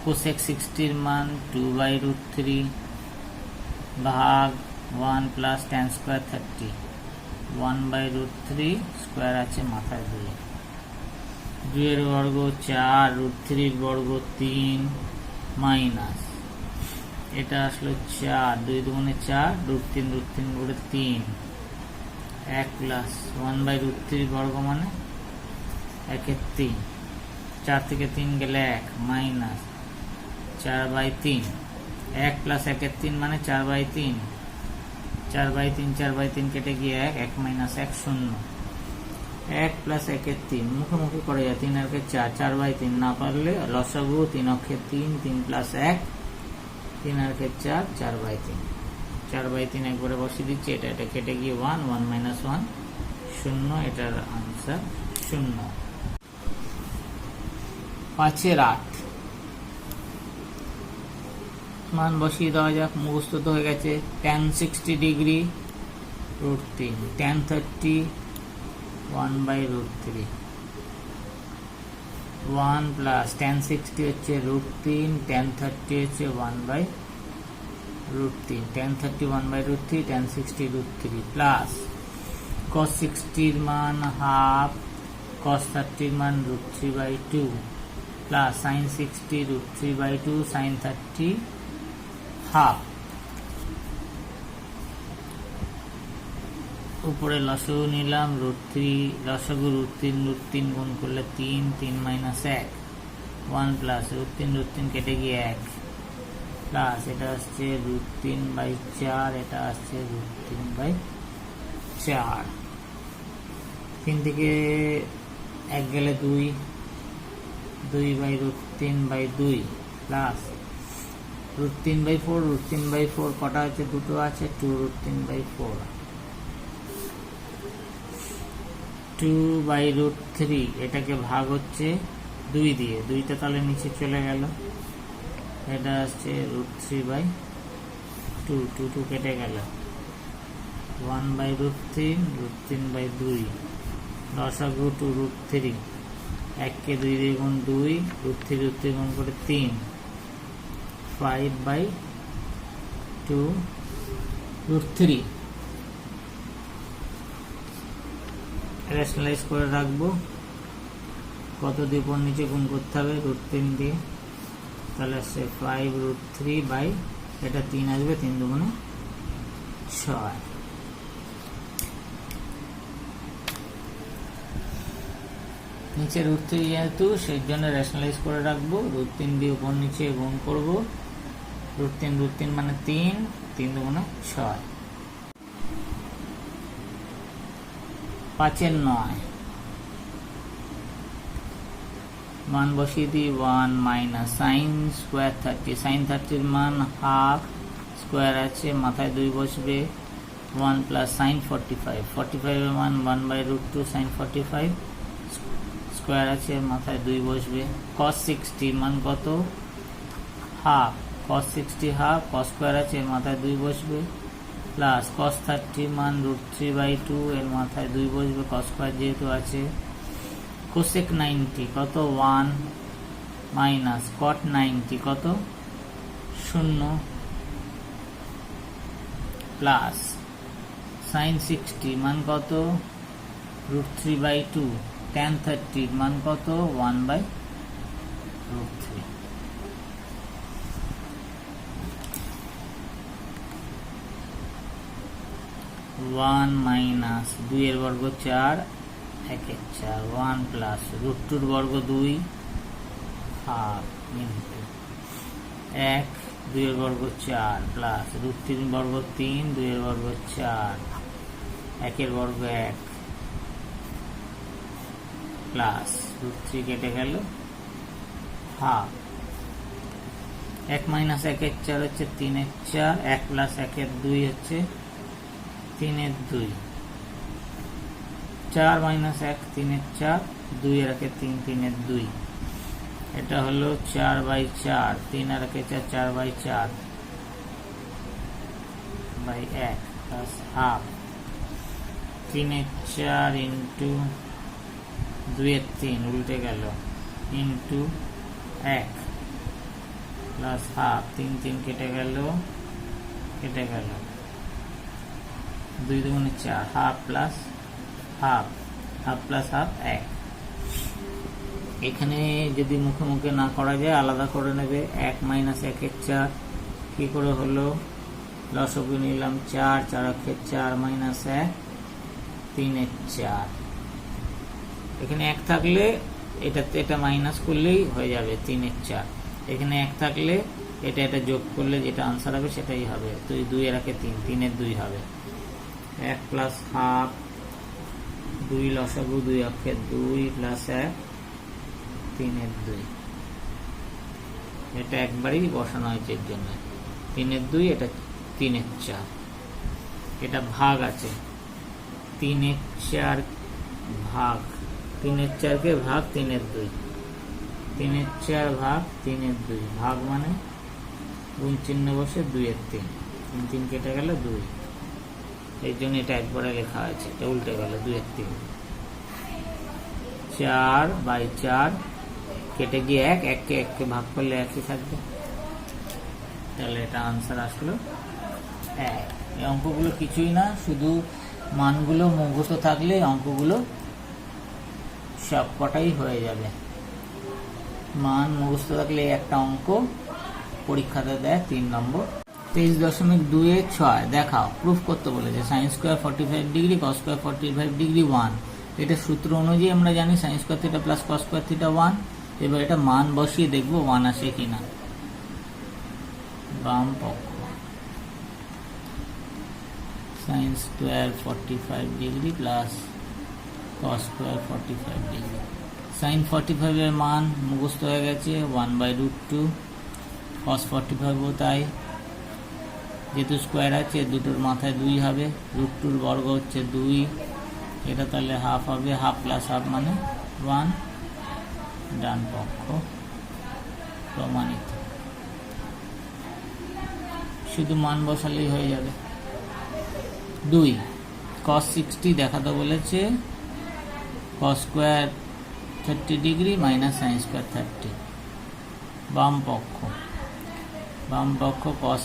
cosec 60 মান 2/√3 ভাগ 1 প্লাস tan স্কোয়ার 30, 1/√3 স্কোয়ার আছে মাথায় 2, 2 এর বর্গ 4, √3 এর বর্গ 3 মাইনাস এটা আসলো 4, 2 দুগুণে 4, √3 √3 করে 3, 1 প্লাস 1/√3 বর্গ মানে 1 এর 3, 4 থেকে 3 গেলে 1 মাইনাস 4/3, 1 প্লাস 1 এর 3 মানে 4/3, 4/3, 4/3 কেটে গিয়ে 1, 1 মাইনাস 1 0, 1 প্লাস 1 এর 3 মুখোমুখি করে যায়, 3 আর 4, 4/3 না পারলে লসাগু 3 অক্ষে 3, 3 প্লাস 1, 3 আর 4, 4/3, 4/3 একবারে বসিয়ে দিচ্ছি, এটা এটা কেটে গিয়ে 1, 1 মাইনাস 1 0, এটার আনসার 0। 5 এর 8 মান বসিয়ে দেওয়া যাক, মুখস্থ তো হয়ে গেছে। tan 60 degree √3, tan 30 1/√3, 1 plus tan 60 হচ্ছে √3, tan 30 হচ্ছে 1/√3, tan 30 1/√3, tan 60 √3 প্লাস cos 60 এর মান হাফ, cos 30 এর মান √3/2 প্লাস sin 60 √3/2, sin 30 হাফ। উপরে লসাগু নিলাম √3, লসাগু √3 √3 গুণ করলে 3, 3 মাইনাস 1, 1 প্লাস √3 √3 কেটে গিয়ে 1 প্লাস এটা আসছে √3/4, এটা আসছে √3/4, 3 থেকে 1 গেলে 2, 2/√3/2 প্লাস √3/4, √3/4 কটা আছে? দুটো আছে, 2√3/4, 2/√3 এটাকে ভাগ হচ্ছে 2 দিয়ে, 2টা তাহলে নিচে চলে গেল, এটা আসছে √3/2, 2 কেটে গেল, 1/√3, √3/2, লসাগু 2√3, 1 কে 2 দিয়ে গুণ 2, √3 গুণ করে 3, 5/2√3। রেশনালাইজ করে রাখবো, কত দিয়ে উপর নিচে গুণ করতে হবে? √3 দিয়ে, তাহলে আসছে 5√3 এটা 3 আসবে, 3 দুগুণে 6। নিচে √3 যেহেতু সেই জন্য রেশনালাইজ করে রাখবো, √3 দিয়ে উপর নিচে গুণ করবো, √3 মানে 3, 3 দুগুণে 6, 5 এর 9 মান বসিয়ে দিই 1 মাইনাস সাইন স্কোয়ার 30, সাইন 30 মান হাফ, স্কোয়ার আছে মাথায় 2 বসবে, 1 প্লাস সাইন 45, 45 এর মান 1/√2 সাইন 45, স্কোয়ার আছে মাথায় 2 বসবে, cos 60 মান কত, half, cos 60 half, cos square আছে মাথায় 2 বসবে, প্লাস cos 30 মান √3/2 এর মাথায় 2 বসবে, cos স্কোয়ার যেহেতু আছে, cosec 90 কত 1 মাইনাস cot 90 কত 0, প্লাস sin 60 মান কত √3/2, tan 30 মান কত 1/√3। 1 মাইনাস 2 এর বর্গ 4, 1 এর 4, 1 প্লাস √2 বর্গ 2 হাফ ইন্টু 1, 2 এর বর্গ 4 প্লাস √3 বর্গ 3, 2 এর বর্গ 4, 1 এর বর্গ 1 প্লাস √3 কেটে গেল হাফ, 1 মাইনাস 1 এর 4 হচ্ছে 3 এর 4, 1 প্লাস 1 এর 2 হচ্ছে 3 এর 2, 4 মাইনাস 1 3 এর 4, 2 এর 1 3, 3 এর 2, এটা হলো 4/4, 3 আর 1 4, 4/4 বাই 1 প্লাস হাফ, 3 এর 4 ইন্টু 2 এর 3 উল্টে গেল ইন্টু 1 প্লাস হাফ, 3 3 কেটে গেল 2 দুগুণে 4, half plus half, half plus half 1। এখানে যদি মুখে মুখে না করা যায় আলাদা করে নেবে, 1 মাইনাস 1 এর 4 কি করে হলো, লসগু নিলাম 4, 4 অক্ষের 4 মাইনাস 1, 3 এর 4, এখানে 1 থাকলে এটা মাইনাস করলেই হয়ে যাবে 3 এর 4, এখানে 1 থাকলে এটা যোগ করলে যেটা আনসার হবে সেটাই হবে, তো 2 এর 1 3, 3 এর 2 হবে, 1 প্লাস হাফ, 2 লসগু 2 অক্ষের 2 প্লাস 1, 3 এর 2, এটা একবারই বসানো হয়েছে এর জন্য, 3 এর 2, এটা 3 এর 4, এটা ভাগ আছে 3 এর 4 ভাগ 3 এর 4 কে ভাগ 3 এর 2, 3 এর 4 ভাগ 3 এর 2, ভাগ মানে গুণ চিহ্ন বসে 2 এর 3, 3 3 কেটে গেল 2, এই জন্য এটা একবারে লেখা হয়েছে, এটা উল্টে গেল 2 এর 3, 4/4 কেটে গিয়ে 1, 1 কে 1 কে ভাগ করলে 1ই থাকবে, তাহলে এটা আনসার আসলো 1। এই অঙ্কগুলো কিছুই না, শুধু মানগুলো মুখস্থ থাকলে অঙ্কগুলো সব কটাই হয়ে যাবে, মান মুখস্থ থাকলে একটা অঙ্ক পরীক্ষাতে দেয় 3 নম্বর। 23.2/6 দেখাও, প্রুফ করতে বলেছে, sign square 45 degree, cos square 45 degree 1, এটা সূত্র অনুযায়ী আমরা জানি sine square theta plus cos square theta 1, এবার এটা মান বসিয়ে দেখবো 1 আসে কিনা। বাম পক্ষ sine square 45 degree plus cos square 45 degree, sine 45 এর মান মুখস্থ হয়ে গেছে 1/√2, কস 45 তাই, যেহেতু স্কোয়ার আছে দুটোর মাথায় 2 হবে, √2 বর্গ হচ্ছে 2, এটা তাহলে হাফ হবে, হাফ প্লাস হাফ মানে 1, ডান পক্ষ প্রমাণিত, শুধু মান বসালেই হয়ে যাবে। 2 cos 60 দেখাতে বলেছে, cos square 30 degree minus sine square 30, বাম পক্ষ cos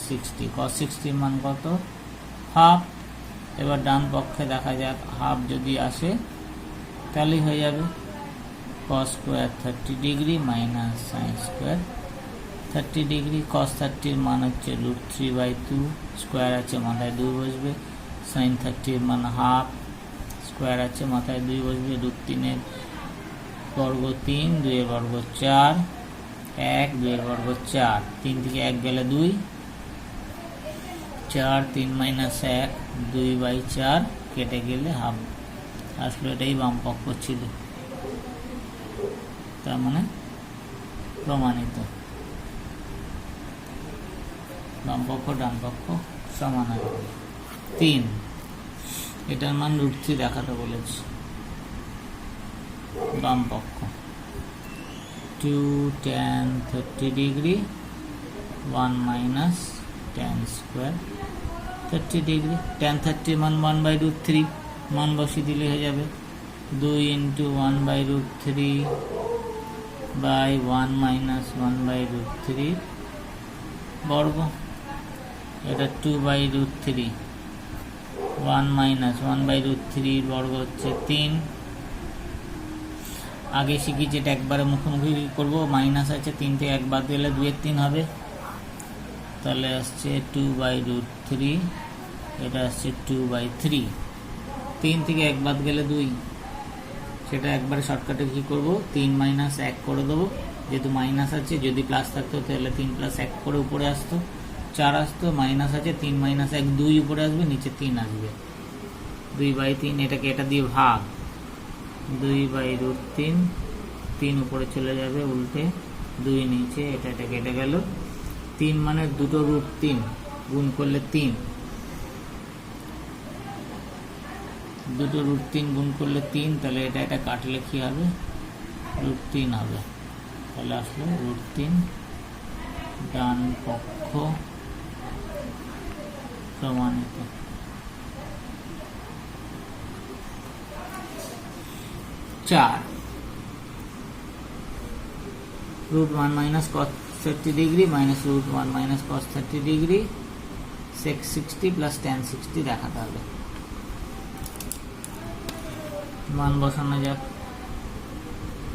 60 মান কত হাফ, এবার ডান পক্ষে দেখা যাক হাফ যদি আসে তাহলেই হয়ে যাবে, cos square 30 degree minus sine square 30 degree, cos 30 এর মান হচ্ছে √3/2, স্কোয়ার আছে মাথায় 2 বসবে, সাইন 30 এর মান হাফ, স্কোয়ার আছে মাথায় 2 বসবে, √3 এর বর্গ 3, 2 এর বর্গ 4, 1, 2 এর বর্গ 4, 3 থেকে 1 গেলে 2, 4, 3 মাইনাস 1, 2/4 কেটে গেলে হাফ আসলে, এটাই বাম পক্ষ ছিল, তার মানে প্রমাণিত বাম পক্ষ ডান পক্ষ সমান হয়। 3, এটার মান √3 দেখাতে বলেছে, বাম পক্ষ 2 tan 30 degree 1 minus tan square 30 degree. tan 30 মান 1/√3, মান বসিয়ে দিলে হয়ে যাবে 2 × 1/√3 বাই 1 মাইনাস 1/√3 বর্গ। এটা 2/√3, 1 মাইনাস 1/√3 বর্গ হচ্ছে 3। আগে শিখেছি এটা একবারে মুখোমুখি করবো, মাইনাস আছে 3 থেকে 1 বাদ দিলে 2/3 হবে, তাহলে আসছে 2/√3, এটা আসছে 2/3। 3 থেকে 1 বাদ গেলে 2, সেটা একবারে শর্টকাটে কি করব, 3 মাইনাস 1 করে দেবো, যেহেতু মাইনাস আছে, যদি প্লাস থাকতো তাহলে 3 + 1 করে উপরে আসতো 4 আসতো, মাইনাস আছে 3 মাইনাস 1 2 উপরে আসবে, নিচে 3 আসবে, 2/3। এটাকে এটা দিয়ে ভাগ, 2/√3, 3 উপরে চলে যাবে উল্টে, 2 নিচে, এটা কেটে গেল। 3 মানে দুটো √3 গুণ করলে 3, দুটো √3 গুণ করলে 3, তাহলে এটা কাটলে কি হবে, √3 হবে, তাহলে আসলে √3 ডান পক্ষ প্রমাণিত। 4, √1 minus cos 30 degree minus √1 minus cos 30 degree sec 60 plus tan 60 দেখাতে হবে। মান বসানো যাক,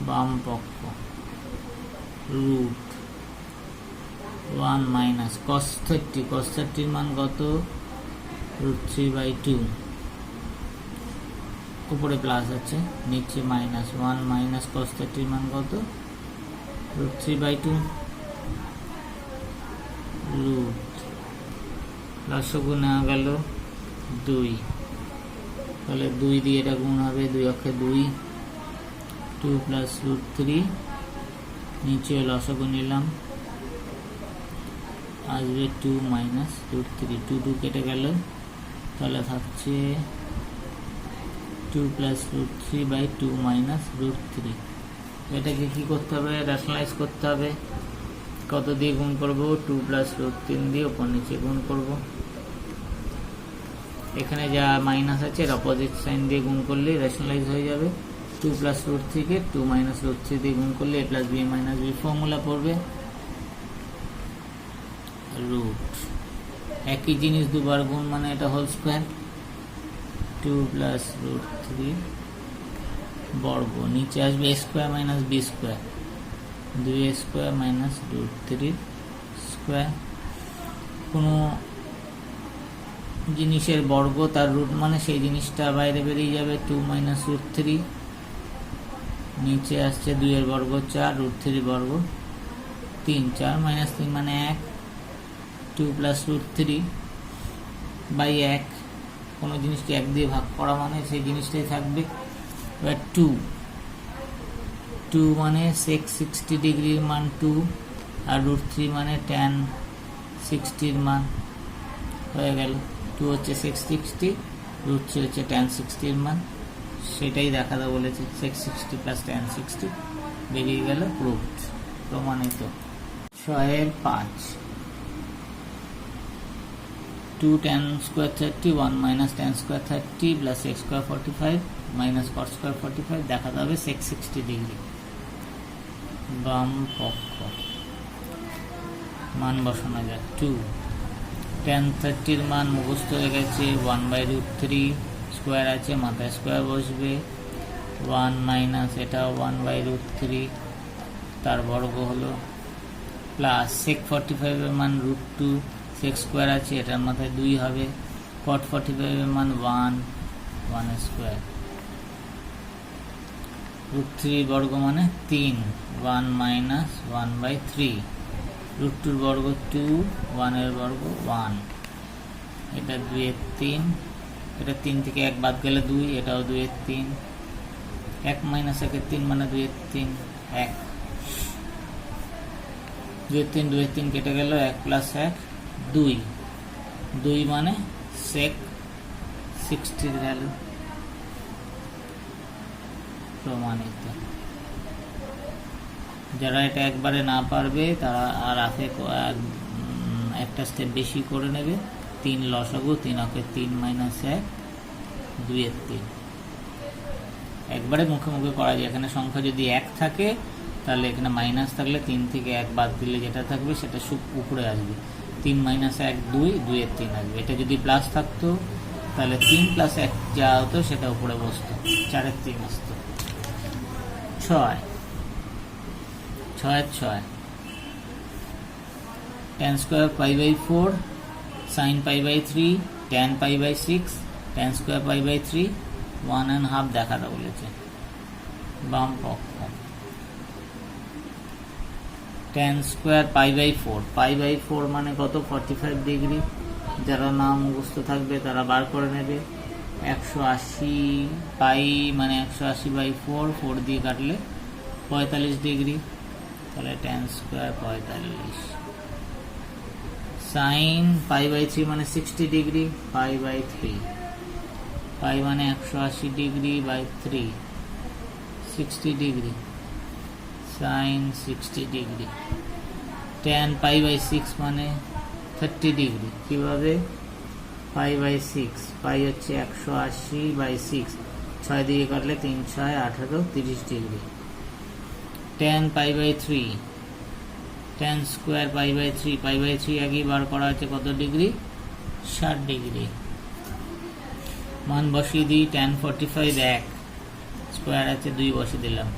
বাম পক্ষ √1 মাইনাস cos 30 মান কত, √3/2, উপরে প্লাস আছে, নিচে মাইনাস 1 মাইনাস cos 30 মান কত, √3/2, লসগু নেওয়া গেল 2, তাহলে 2 দিয়ে এটা গুণ হবে, 2 অক্ষে 2, 2 প্লাস √3, নিচে লসগু নিলাম, আসবে 2 মাইনাস √3, 2 কেটে গেল, তাহলে থাকছে 2 প্লাস √3/2 মাইনাস √3। এটাকে কি করতে হবে, রেশনালাইজ করতে হবে, কত দিয়ে গুণ করব, 2 প্লাস √3 দিয়ে উপর নিচে গুণ করব। এখানে যা মাইনাস আছে এর অপোজিট সাইন দিয়ে গুণ করলে রেশনালাইজ হয়ে যাবে। 2 প্লাস √3 কে 2 মাইনাস √3 দিয়ে গুণ করলে a plus b minus b formula পড়বে। রুট একই জিনিস দুবার গুণ মানে এটা হোল স্কোয়ার, 2 প্লাস √3 বর্গ, নিচে আসবে a square minus b square, 2a square minus √3 square. কোনো জিনিসের বর্গ তার রুট মানে সেই জিনিসটা বাইরে বেরিয়ে যাবে, 2 মাইনাস √3, নিচে আসছে 2 এর বর্গ 4, √3 বর্গ 3, 4 মাইনাস 3 মানে 1, 2 প্লাস √3 বাই 1, কোনো জিনিসকে 1 দিয়ে ভাগ করা মানে সেই জিনিসটাই থাকবে। এবার 2 মানে sec 60 ডিগ্রির মান 2, আর √3 মানে tan 60 মান, হয়ে গেল। 2 হচ্ছে sec 60, √3 হচ্ছে tan 60 মান, সেটাই দেখাতে বলেছে, sec 60 প্লাস tan 60 বেরিয়ে গেল, প্রুভড, প্রমাণিত। 6/5, 2 tan square 30 1 minus tan square 30 plus x square 45 minus cos square 45 দেখাতে হবে sec 60 ডিগ্রি, বাম পক্ষ মান বসানো যাক। 2 tan 30 এর মান মুখস্থ হয়ে গেছে, 1/√3 স্কোয়ার আছে, মাথায় স্কোয়ার বসবে, 1 মাইনাস এটা 1/√3 তার বর্গ হলো, প্লাস sec 45 এর মান √2, sec স্কোয়ার আছে, এটার মাথায় 2 হবে, cot 45 এর মান 1 স্কোয়ার, √3 বর্গ মানে 3, 1 মাইনাস 1/3, √2 বর্গ 2, 1 এর বর্গ 1, এটা 2/3, এটা 3 থেকে 1 বাদ গেলে 2, এটাও 2/3, 1 - 1 3 মানে 2/3, 1, 2/3 2/3 কেটে গেল, 1 + 1 2, 2 মানে sec 60 ভ্যালু প্রমাণিত। যারা এটা একবারে না পারবে তারা আর আগে একটা স্টেপ বেশি করে নেবে। 3 লসাগু, 3 অকে 3 - 1 2/3। একবারে মুখে মুখে করা যায়। এখানে সংখ্যা যদি 1 থাকে তাহলে এখানে মাইনাস থাকলে 3 থেকে 1 বাদ দিলে যেটা থাকবে সেটা উপরে আসবে। 3 - 1 2, 2/3 আসবে। এটা যদি প্লাস থাকতো তাহলে 3 + 1 যা হতো সেটা উপরে বসতো, 4/3 আসতো। 6 6 tan square π/4 sin π/3 tan π/6 tan square π/3 1.5 দেখাটা বলেছে বাম পক্ষ। tan square π/4, π/4 মানে কত? 45 ডিগ্রি। যারা নাম মুখস্থ থাকবে তারা বার করে নেবে। 180 পাই মানে 180/4, 4 দিয়ে কাটলে 45 ডিগ্রি, তাহলে tan square 45। sin π/3 মানে 60 ডিগ্রি, π/3, পাই মানে 180 degree by 3, 60 degree, sin 60 degree. tan π/6 মানে 30 ডিগ্রি। কিভাবে? π/6, পাই হচ্ছে 180/6, 6 দিয়ে কাটলে 3 × 6 = 18, 30 ডিগ্রি। tan π/3, tan square π/3, π/3 আগেই বার করা হচ্ছে কত ডিগ্রি? 60 ডিগ্রি। মান বসিয়ে দিই। tan 45 1, স্কোয়ার আছে 2 বসিয়ে দিলাম।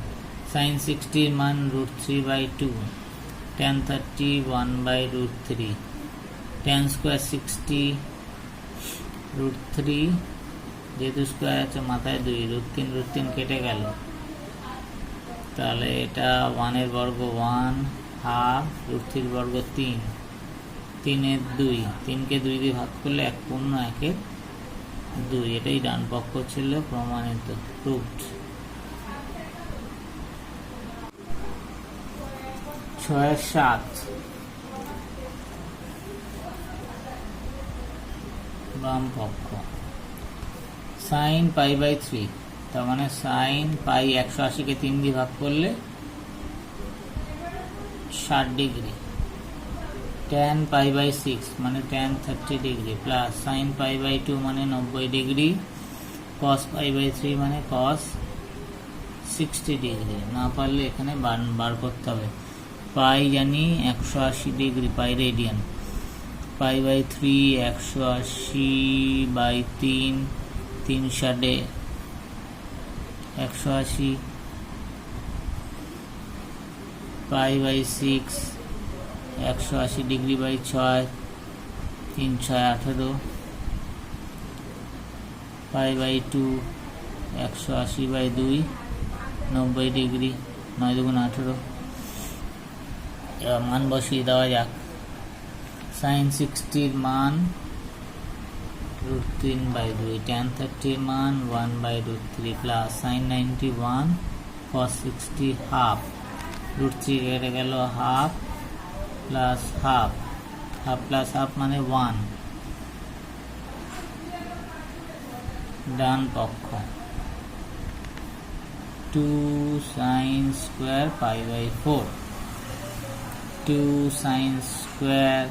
sin 60 এর মান √3/2, tan 30 1/√3, tan square 60 √3, যেহেতু স্কোয়ার আছে মাথায় 2, √3 কেটে গেল, তাহলে এটা 1 এর বর্গ 1 হাফ, √3 বর্গ 3, 3 এর 2, 3 কে 2 দিয়ে ভাগ করলে 1 পূর্ণ 1 এর 2। এটাই ডান পক্ষ ছিল, প্রমাণিত, প্রুভড। 6-7 বাম পক্ষ। sin π/3, তার মানে sin পাই 180 কে 3 দিয়ে ভাগ করলে 60 ডিগ্রি। tan π/6 মানে tan 30 ডিগ্রি, প্লাস sin π/2 মানে 90 ডিগ্রি, cos π/3 মানে cos 60 ডিগ্রি। না পারলে এখানে বার করতে হবে। পাই জানি 180 degree, pi radian, π/3 180/3, 3 × 180, π/6 180 degree by 6, 3 × 6 = 18, π/2 180/2, 90 degree, 9 × 2 = 18। এবার মান বসিয়ে দেওয়া যাক। sin 60 এর মান √3/2, tan 30 এর মান 1/√3, প্লাস sin 91 cos 60 হাফ, √3 কেটে গেল half, plus half, half plus half মানে 1, ডান পক্ষ। 2 sin square π/4, 2 sin square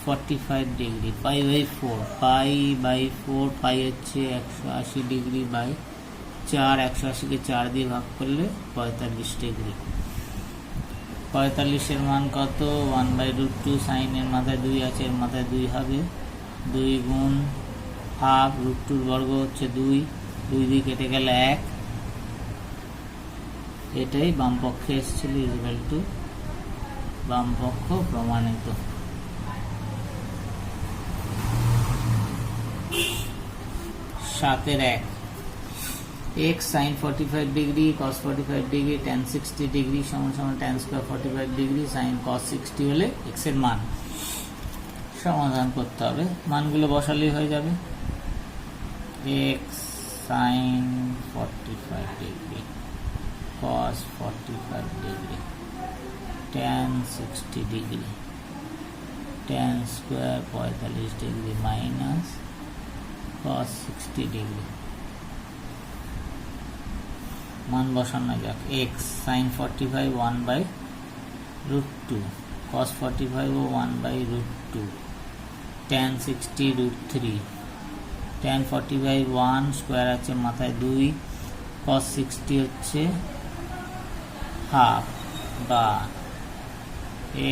45 degree, π/4, π/4, পাই হচ্ছে 180 ডিগ্রি বাই 4, 180 কে 4 দিয়ে ভাগ করলে 45 ডিগ্রি। 45 এর মান কত? 1/√2, সাইন এর মাথায় 2 আছে, এর মাথায় 2 হবে, 2 গুণ হাফ, √2 বর্গ হচ্ছে 2, 2 দিয়ে কেটে গেলে 1, এটাই বাম পক্ষে এসেছিল, ইকুয়াল টু বাম পক্ষ প্রমাণিত। 7/1, x sin 45 degree cos 45 degree tan 60 degree সমান সমান tan square 45 degree sin cos 60 হলে x এর মান। সমাধান করতে হবে, মানগুলো বসালেই হয়ে যাবে। এক্স সাইন 45 ডিগ্রি, কস 45 degree, tan 60 degree, tan square 45 degree minus cos 60 degree. মান বসানো যাক। এক্স সাইন 45 1/√2, cos 45 ও 1/√2, tan 60 √3, tan 45 1 স্কোয়ার আছে মাথায় 2, cos 60 হচ্ছে হাফ বা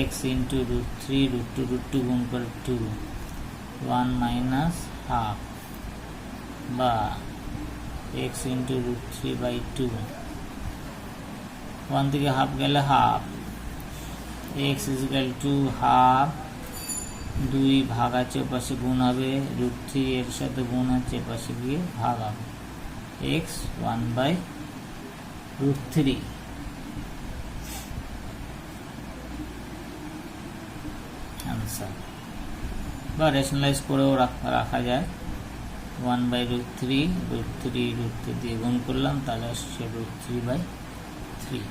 x ইন্টু √3, √2 গুণ করে 2, 1 মাইনাস হাফ বা x ইন্টু √3/2, 1 থেকে হাফ গেলে half, x equal to half, 2 ভাগ আছে পাশে গুণ হবে, √3 এর সাথে গুণ আছে পাশে গিয়ে ভাগ হবে, x 1/√3। আনসার। বা রেশনালাইজ করেও রাখা যায়, 1/√3, √3 দিয়ে গুণ করলাম, তাহলে আসছে √3/3।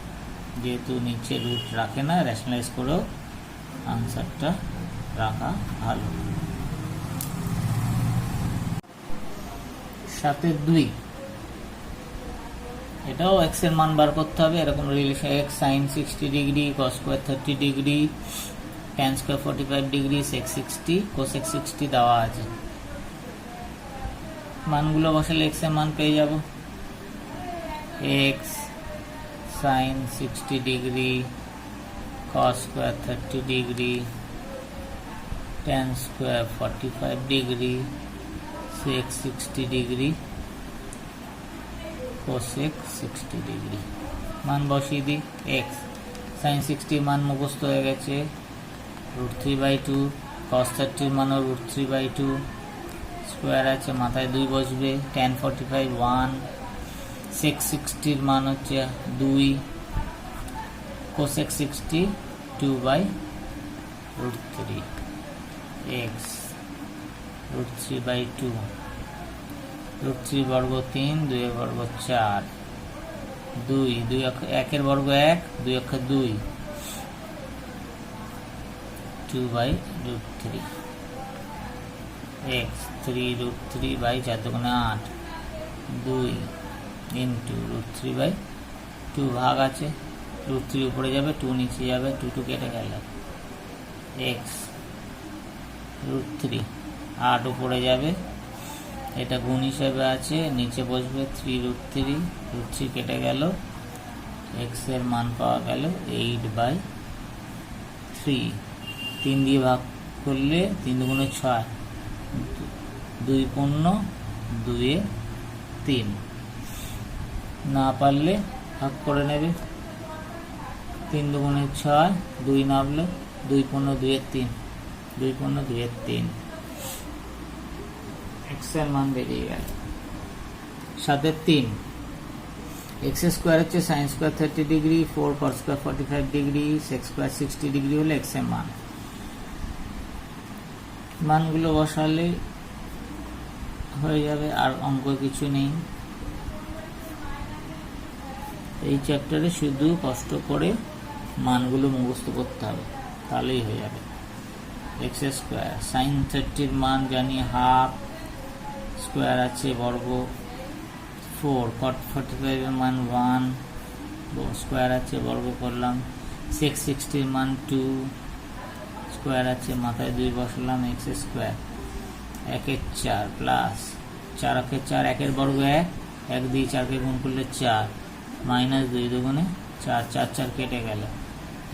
যেহেতু নিচে রুট রাখে না, রেশনালাইজ করেও আনসারটা রাখা ভালো। 7/2, এটাও এক্স এর মান বার করতে হবে। এরকম relation, x sine 60 degree, cos square 30 degree, tan square 45 degree, sec 60, cosec 60 দেওয়া আছে। মানগুলো বসালে এক্স এর মান পেয়ে যাব। X sine 60 degree, cos square 30 degree, tan square 45 degree, sec 60 degree, cosec 60 degree. মান বসিয়ে দিই। এক্স সাইন 60 মান মুখস্থ হয়ে গেছে, √3/2, কস 30 মানও √3/2, স্কোয়ার আছে মাথায় 2 বসবে, ট্যান 45 1, সেক 60 মান হচ্ছে 2, কোসেক 60 2/√3, এক্স √3/2, √3 বর্গ 3, 2 এর বর্গ 4, 2 1 এর বর্গ 1, 2 অক্ষে 2, 2/√3, এক্স 3√3/4 দুগুণে 8, 2 ইন্টু √3/2, ভাগ আছে, √3 উপরে যাবে, 2 নিচে যাবে, 2 কেটে গেল, এক্স √3, 8 উপরে যাবে, এটা গুণ হিসেবে আছে, নিচে বসবে 3√3, √3 কেটে গেল, এক্স এর মান পাওয়া গেল 8/3। 3 দিয়ে ভাগ করলে 3 দুগুণে 6, 2 পূর্ণ, 2 এ 3, না পারলে ভাগ করে নেবে, 3 দুগুণে 6, 2 নামলে 2 পূর্ণ 2 এর 3, 2 পূর্ণ 2 এর 3, এক্স এর মান বেরিয়ে গেল। 7/3, এক্স স্কোয়ার হচ্ছে sine square 30 degree, 4 cos square 45 degree, sec square 60 degree হলে এক্স এর মান। মানগুলো বসালে হয়ে যাবে, আর অঙ্ক কিছু নেই। এই চ্যাপ্টারে শুধু কষ্ট করে মানগুলো মুখস্থ করতে হবে, তাহলেই হয়ে যাবে। এক্স স্কোয়ার সাইন 30 মান জানি হাফ, স্কোয়ার আছে বর্গ 4, কট 45 এর মান 1, স্কোয়ার আছে বর্গ করলাম, সেক 60 মান 2, স্কোয়ার আছে মাথায় 2 বসালাম, এক্স স্কোয়ার 1 4 প্লাস 4 4, 1 বর্গ 1, 1 দিয়ে 4 গুণ করলে 4, মাইনাস 2 দুগুণে 4, 4 4 কেটে গেল,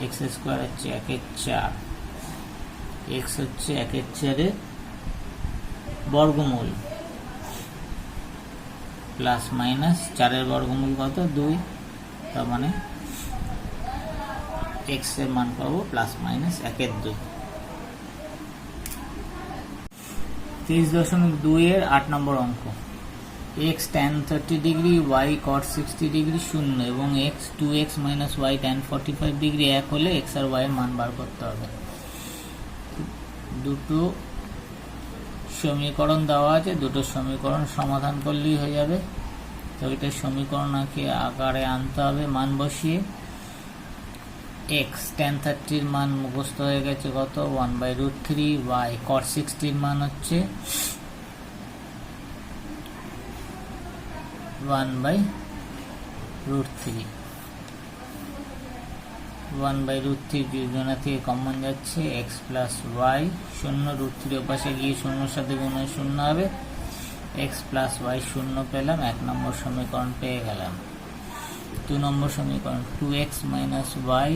এক্স স্কোয়ার হচ্ছে 1 4, এক্স হচ্ছে 1 4 এর বর্গমূল, প্লাস মাইনাস 4 এর বর্গমূল কত 2, তার মানে এক্স এর মান পাবো প্লাস মাইনাস 1/2। 30.2 এর 8 নম্বর অঙ্ক। X tan 30 degree, y cot 60 degree শূন্য এবং x 2x minus y tan 45 degree 1 হলে এক্স আর ওয়াই এর মান বার করতে হবে। দুটো সমীকরণ দেওয়া আছে, দুটো সমীকরণ সমাধান করলেই হয়ে যাবে। তো এটা সমীকরণ আকারে আনতে হবে মান বসিয়ে। এক্স tan 30 মান মুখস্থ হয়ে গেছে কত, 1/√3। y cot 60 মান হচ্ছে 1/√3। 1/√3 যোজনা থেকে কমন যাচ্ছে, এক্স প্লাস ওয়াই, শূন্য √3 ওপাশে গিয়ে শূন্যর সাথে গুণ হয়ে শূন্য হবে, এক্স প্লাস ওয়াই শূন্য পেলাম, 1 নম্বর সমীকরণ পেয়ে গেলাম। 2 নম্বর সমীকরণ 2x minus Y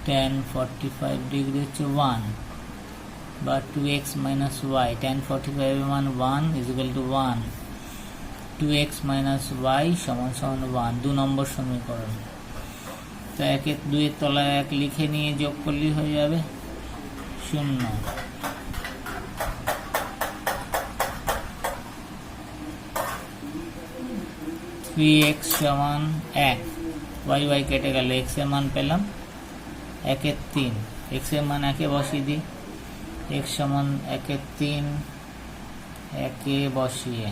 tan 45 degree হচ্ছে 1, বা 2x মাইনাস ওয়াই tan 45 এর মান 1 equal to 1, 2x minus Y সমান সমান 1, 2 নম্বর সমীকরণ। তো 2 এর তলায় 1 লিখে নিয়ে যোগ করলেই হয়ে যাবে 0। 3x সমান 1, y y কেটে গেল, x এর মান পেলাম 1/3, x এর মান 1 এ বসিয়ে দিই, x সমান 1/3, 1 এ বসিয়ে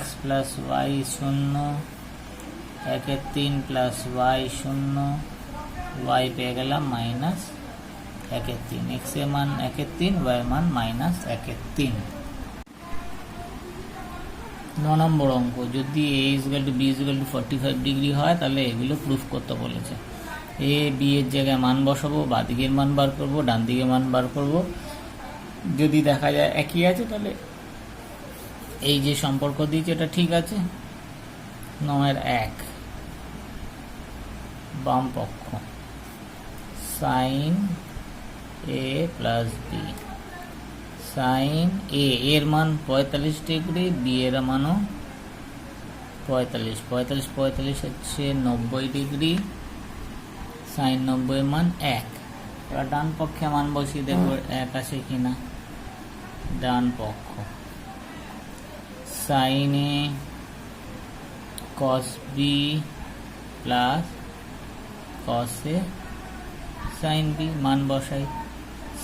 x plus y 0, 1/3 plus y 0, y পেয়ে গেলাম মাইনাস 1/3, x এর মান 1/3, y এর মান মাইনাস 1/3। 9 নম্বর অঙ্ক, যদি a = b = 45 ডিগ্রি হয় তাহলে এগুলো প্রুফ করতে বলেছে। a b এর জায়গায় মান বসাবো, বাঁ দিকের মান বার করব, ডান দিকের মান বার করব। যদি দেখা যায় একই আছে তাহলে এই যে সম্পর্ক দিয়েছে এটা ঠিক আছে। 9-1 বাম পক্ষ sin a plus b, sin a এর মান 45 ডিগ্রি, b এর মানও 45, 45 হচ্ছে 90 ডিগ্রি, sin 90 এর মান 1। এবার ডান পক্ষে মান বসিয়ে দেখবো 1 আসে কিনা। ডান পক্ষ sin a cos b plus cos a sin b, মান বসাই।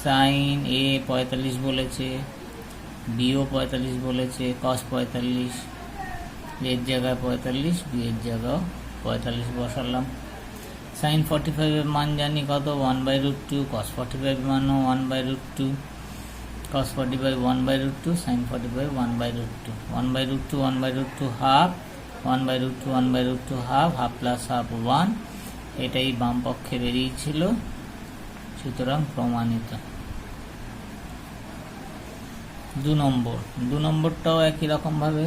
sin a 45 বলেছে, b ও 45 বলেছে, cos 45, এর জায়গায় 45, b এর জায়গায় 45 বসালাম। sin 45 এর মান জানি কত, 1/√2, cos 45 এর মানও 1/√2, cos 45 1/√2, sin 45 1/√2, 1/√2 1/√2 half, 1/√2 1/√2 half, half plus half 1, এটাই বাম পক্ষে বেরিয়েছিল, সুতরাং প্রমাণিত। 2 নম্বরটাও একই রকম ভাবে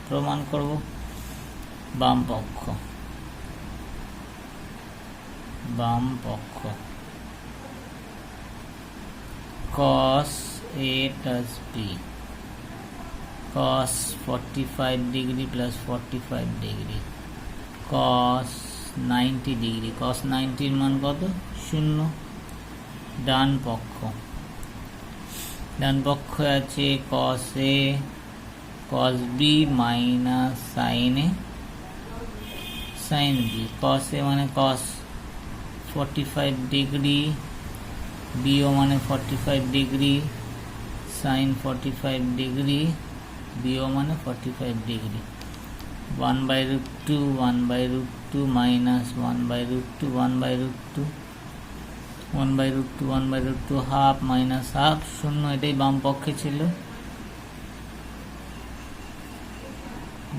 প্রমাণ করব। বাম পক্ষ cos a plus b, cos 45 degree plus 45 degree, cos 90 degree, cos 90 এর মান কত, 0। ডান পক্ষ আছে cos a cos b minus sin a sin b, cos a মানে cos 45 ডিগ্রি, b ও মানে 45 ডিগ্রি, sin 45 ডিগ্রি, b ও মানে 45 degree, 1/√2 1/√2 minus 1/√2 1/√2 1/√2 1/√2 half minus half 0, এটাই বাম পক্ষে ছিল।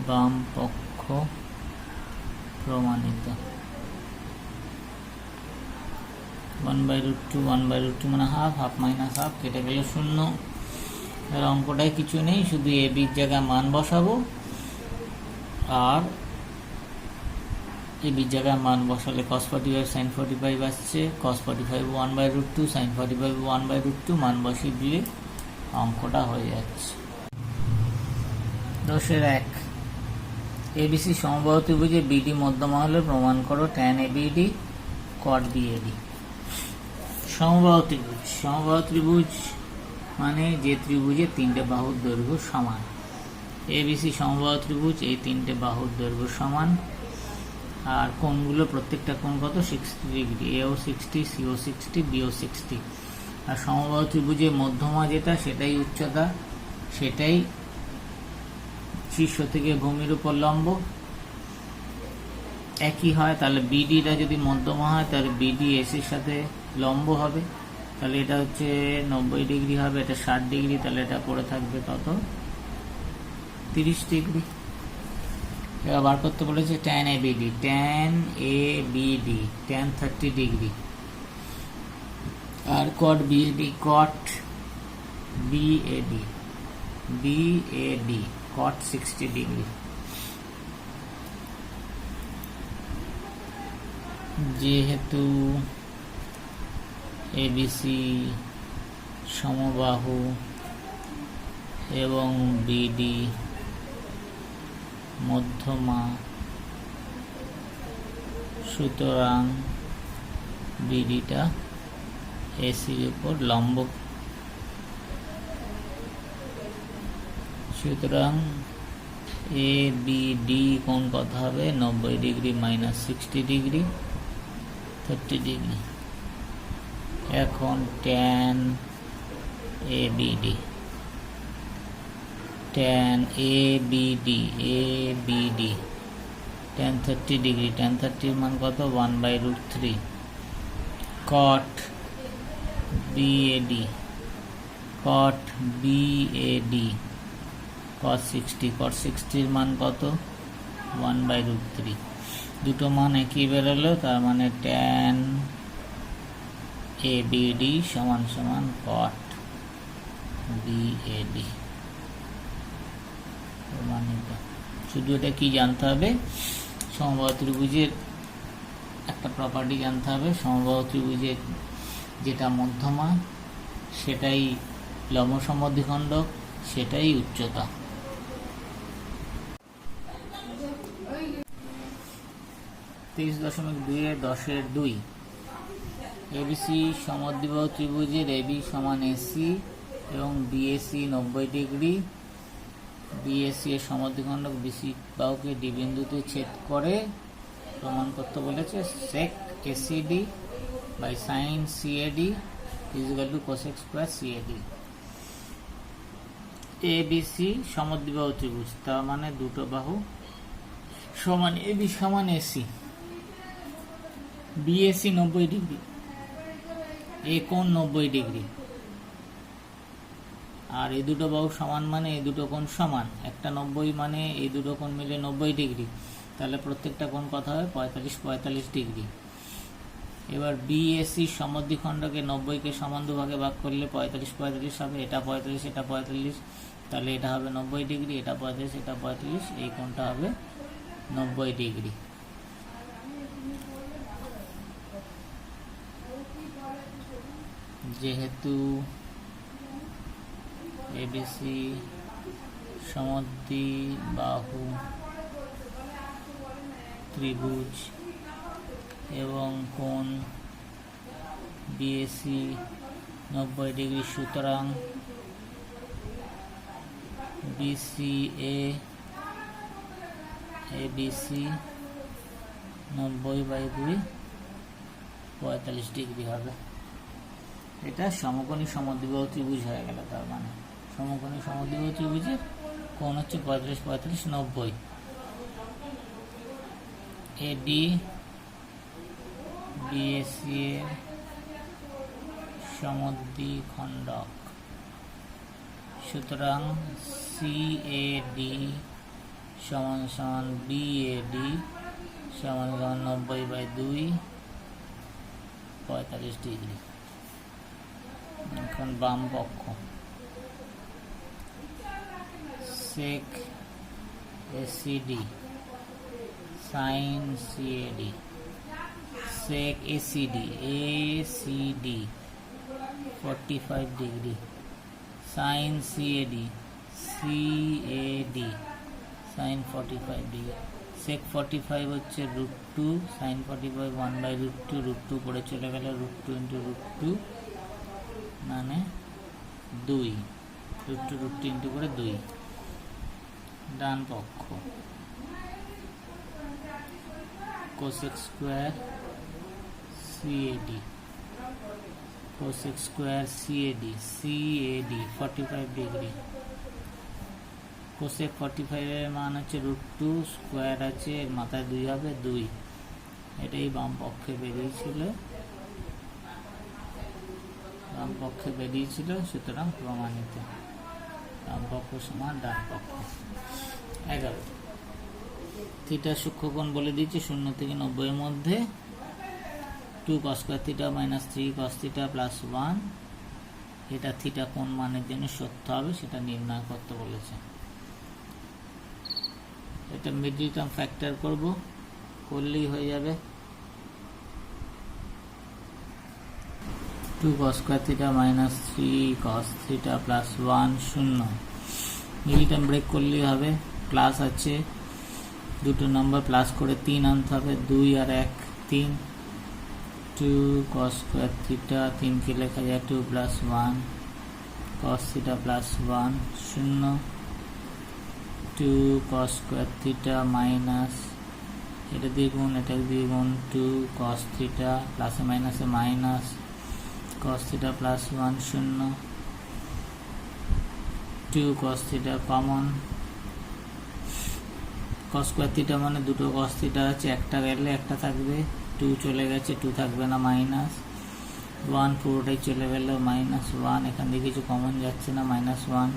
বাম পক্ষ প্রমাণিত। 1/√2 1/√2 মানে হাফ, হাফ মাইনাস হাফ কেটে গেল 0। এর অঙ্কটায় কিছু নেই, শুধু এ বির জায়গায় মান বসাবো, আর এ বির জায়গায় মান বসালে cos 45 sin 45 আসছে, cos 45 1/√2, sin 45 1/√2, মান বসিয়ে দিলে অঙ্কটা হয়ে যাচ্ছে। 10-1 এবিসি সমবাহু ত্রিভুজে বিডি মধ্যমা হলে প্রমাণ করো tan ABD cot BAD। সমবাহু ত্রিভুজ মানে যে ত্রিভুজে 3টে বাহুর দৈর্ঘ্য সমান। এবিসি সমবাহু ত্রিভুজ, এই 3টে বাহুর দৈর্ঘ্য সমান, আর কোণগুলো প্রত্যেকটা কোণ কত, 60 ডিগ্রি, এও 60, সিও 60, বিও 60, আর সমবাহু ত্রিভুজের মধ্যমা যেটা সেটাই উচ্চতা, সেটাই শীর্ষ থেকে ভূমির উপর লম্ব। একই হয় তাহলে বিডিটা যদি মধ্যমা হয় তাহলে বিডি এসির সাথে লম্ব হবে, তাহলে এটা হচ্ছে 90 ডিগ্রি হবে, এটা 60 ডিগ্রি, তাহলে এটা পড়ে থাকবে কত 30 ডিগ্রি। এবার বার করতে বলেছে tan ABD, tan ABD tan 30 degree, আর cot BAD, cot BAD BAD cot 60 degree. যেহেতু ABC সমবাহু এবং BD মধ্যমা, সুতরাং বিডিটা এসির উপর লম্ব, সুতরাং ABD কোণ কত হবে 90 ডিগ্রি মাইনাস 60 ডিগ্রি 30 ডিগ্রি। এখন tan ABD tan tan 30 degree, tan 30 এর মান কত 1/√3। cot BAD cot 60 এর মান কত 1/√3। দুটো মান একই বেরোলো, তার মানে tan ABD সমান সমান cot BAD। শুধু এটা কি জানতে হবে, সমবাহু ত্রিভুজের একটা প্রপার্টি জানতে হবে, সমবাহু ত্রিভুজের যেটা মধ্যমা সেটাই লম্ব সমদ্বিখণ্ডক, সেটাই উচ্চতা। (30.2)-10 ABC সমদ্বিবাহু ত্রিভুজের AB সমান AC এবং BAC 90 ডিগ্রি, BAC এর সমদ্বিখণ্ডক BC বাহুকে D বিন্দুতে ছেদ করে প্রমাণ করতে বলেছে sec ACD by sin CAD is equal to cosec square CAD। ABC সমদ্বিবাহু ত্রিভুজ, তার মানে দুটো বাহু সমান, AB সমান AC, BAC 90 ডিগ্রি, এ কোণ 90 ডিগ্রি, আর এই দুটো বাহু সমান মানে এই দুটো কোণ সমান, একটা 90 মানে এই দুটো কোণ মিলে 90 ডিগ্রি, তাহলে প্রত্যেকটা কোণ কত হবে 45 ডিগ্রি। এবার BAC সমদ্বিখণ্ডকে 90-কে সমান দুভাগে ভাগ করলে 45 হবে, এটা 45 এটা 45, তাহলে এটা হবে 90 ডিগ্রি, এটা 45 এটা 45, এই কোণটা হবে 90 ডিগ্রি। যেহেতু ABC সমদ্বিবাহু ত্রিভুজ এবং কোণ BAC 90 ডিগ্রি, সুতরাং BCA ABC 90/2 45 ডিগ্রি হবে। এটা সমকোণী সমদ্বিবাহু ত্রিভুজ হয়ে গেল, তার মানে সমকোণী সমদ্বিবাহু ত্রিভুজের কোণ হচ্ছে 45 90। AD BAC এর সমদ্বিখণ্ডক, সুতরাং CAD সমান সমান BAD সমান সমান 90/2 45 ডিগ্রি। এখন বাম পক্ষ sec ACD sin CAD, sec ACD 45 degree, sin CAD sin 45 degree. sec 45 হচ্ছে √2, sin 45 1/√2, √2 পড়ে চলে গেল, √2 × √2 মানে 2, √2 করে 2। ডান পক্ষ cosec square CAD cosec square CAD 45 degree. cosec 45 এর মান হচ্ছে √2, স্কোয়ার আছে, এর মাথায় 2 হবে, 2। এটাই বাম পক্ষে বেরিয়েছিল, সুতরাং প্রমাণিত। বাম পক্ষ সমান ডান পক্ষ। 11 থিটা সূক্ষ্মকোণ বলে দিয়েছি 0 থেকে 90 এর মধ্যে। 2 cos square theta minus 3 cos theta plus 1, এটা থিটা কোন মানের জন্য সত্য হবে সেটা নির্ণয় করতে বলেছে। এটা মিডল টার্ম ফ্যাক্টর করলেই হয়ে যাবে। 2 cos square theta minus 3 cos theta plus 1 0। Middle term break করলেই হবে। প্লাস আছে, দুটো নাম্বার প্লাস করে 3 আনতে হবে, 2 আর 1 3। 2 cos স্কয়ার থিটা 3 কে লেখা যায় 2 plus 1 cos theta plus 1 0। 2 cos square theta minus, এটা দিয়ে গুণ, এটা দিয়ে গুণ, 2 cos থিটা প্লাসে মাইনাসে minus cos theta plus 1 0। 2 cos theta common, cos square theta মানে দুটো cos থিটা আছে, একটা গেলে একটা থাকবে, 2 চলে গেছে, 2 থাকবে না, মাইনাস 1 পুরোটাই চলে গেল, মাইনাস 1, এখান থেকে কিছু কমন যাচ্ছে না, minus 1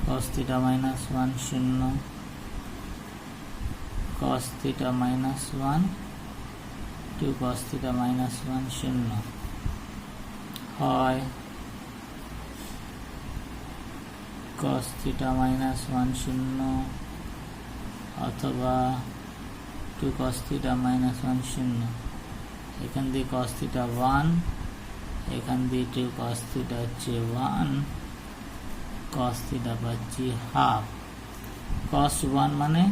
cos theta minus 1 0। cos theta minus 1 2 cos theta minus 1 0 হয় cos থিটা মাইনাস 1 0 অথবা 2 cos থিটা মাইনাস 1 0। এখান দিয়ে cos থিটা 1, এখান দিয়ে 2 cos থিটা হচ্ছে 1, cos থিটা পাচ্ছি হাফ। cos 1 মানে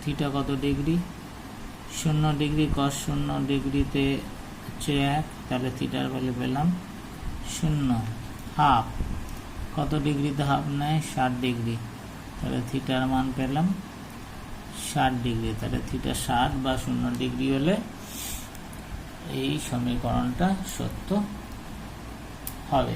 থিটা কত ডিগ্রি, 0 ডিগ্রি, cos 0 ডিগ্রিতে হচ্ছে 1, তাহলে থিটার ভ্যালু পেলাম 0। হাফ কত ডিগ্রিতে হাফ নেয়, 60 ডিগ্রি, তাহলে থিটার মান পেলাম 60 ডিগ্রি। তাহলে থিটা 60 বা 0 ডিগ্রি হলে এই সমীকরণটা সত্য হবে।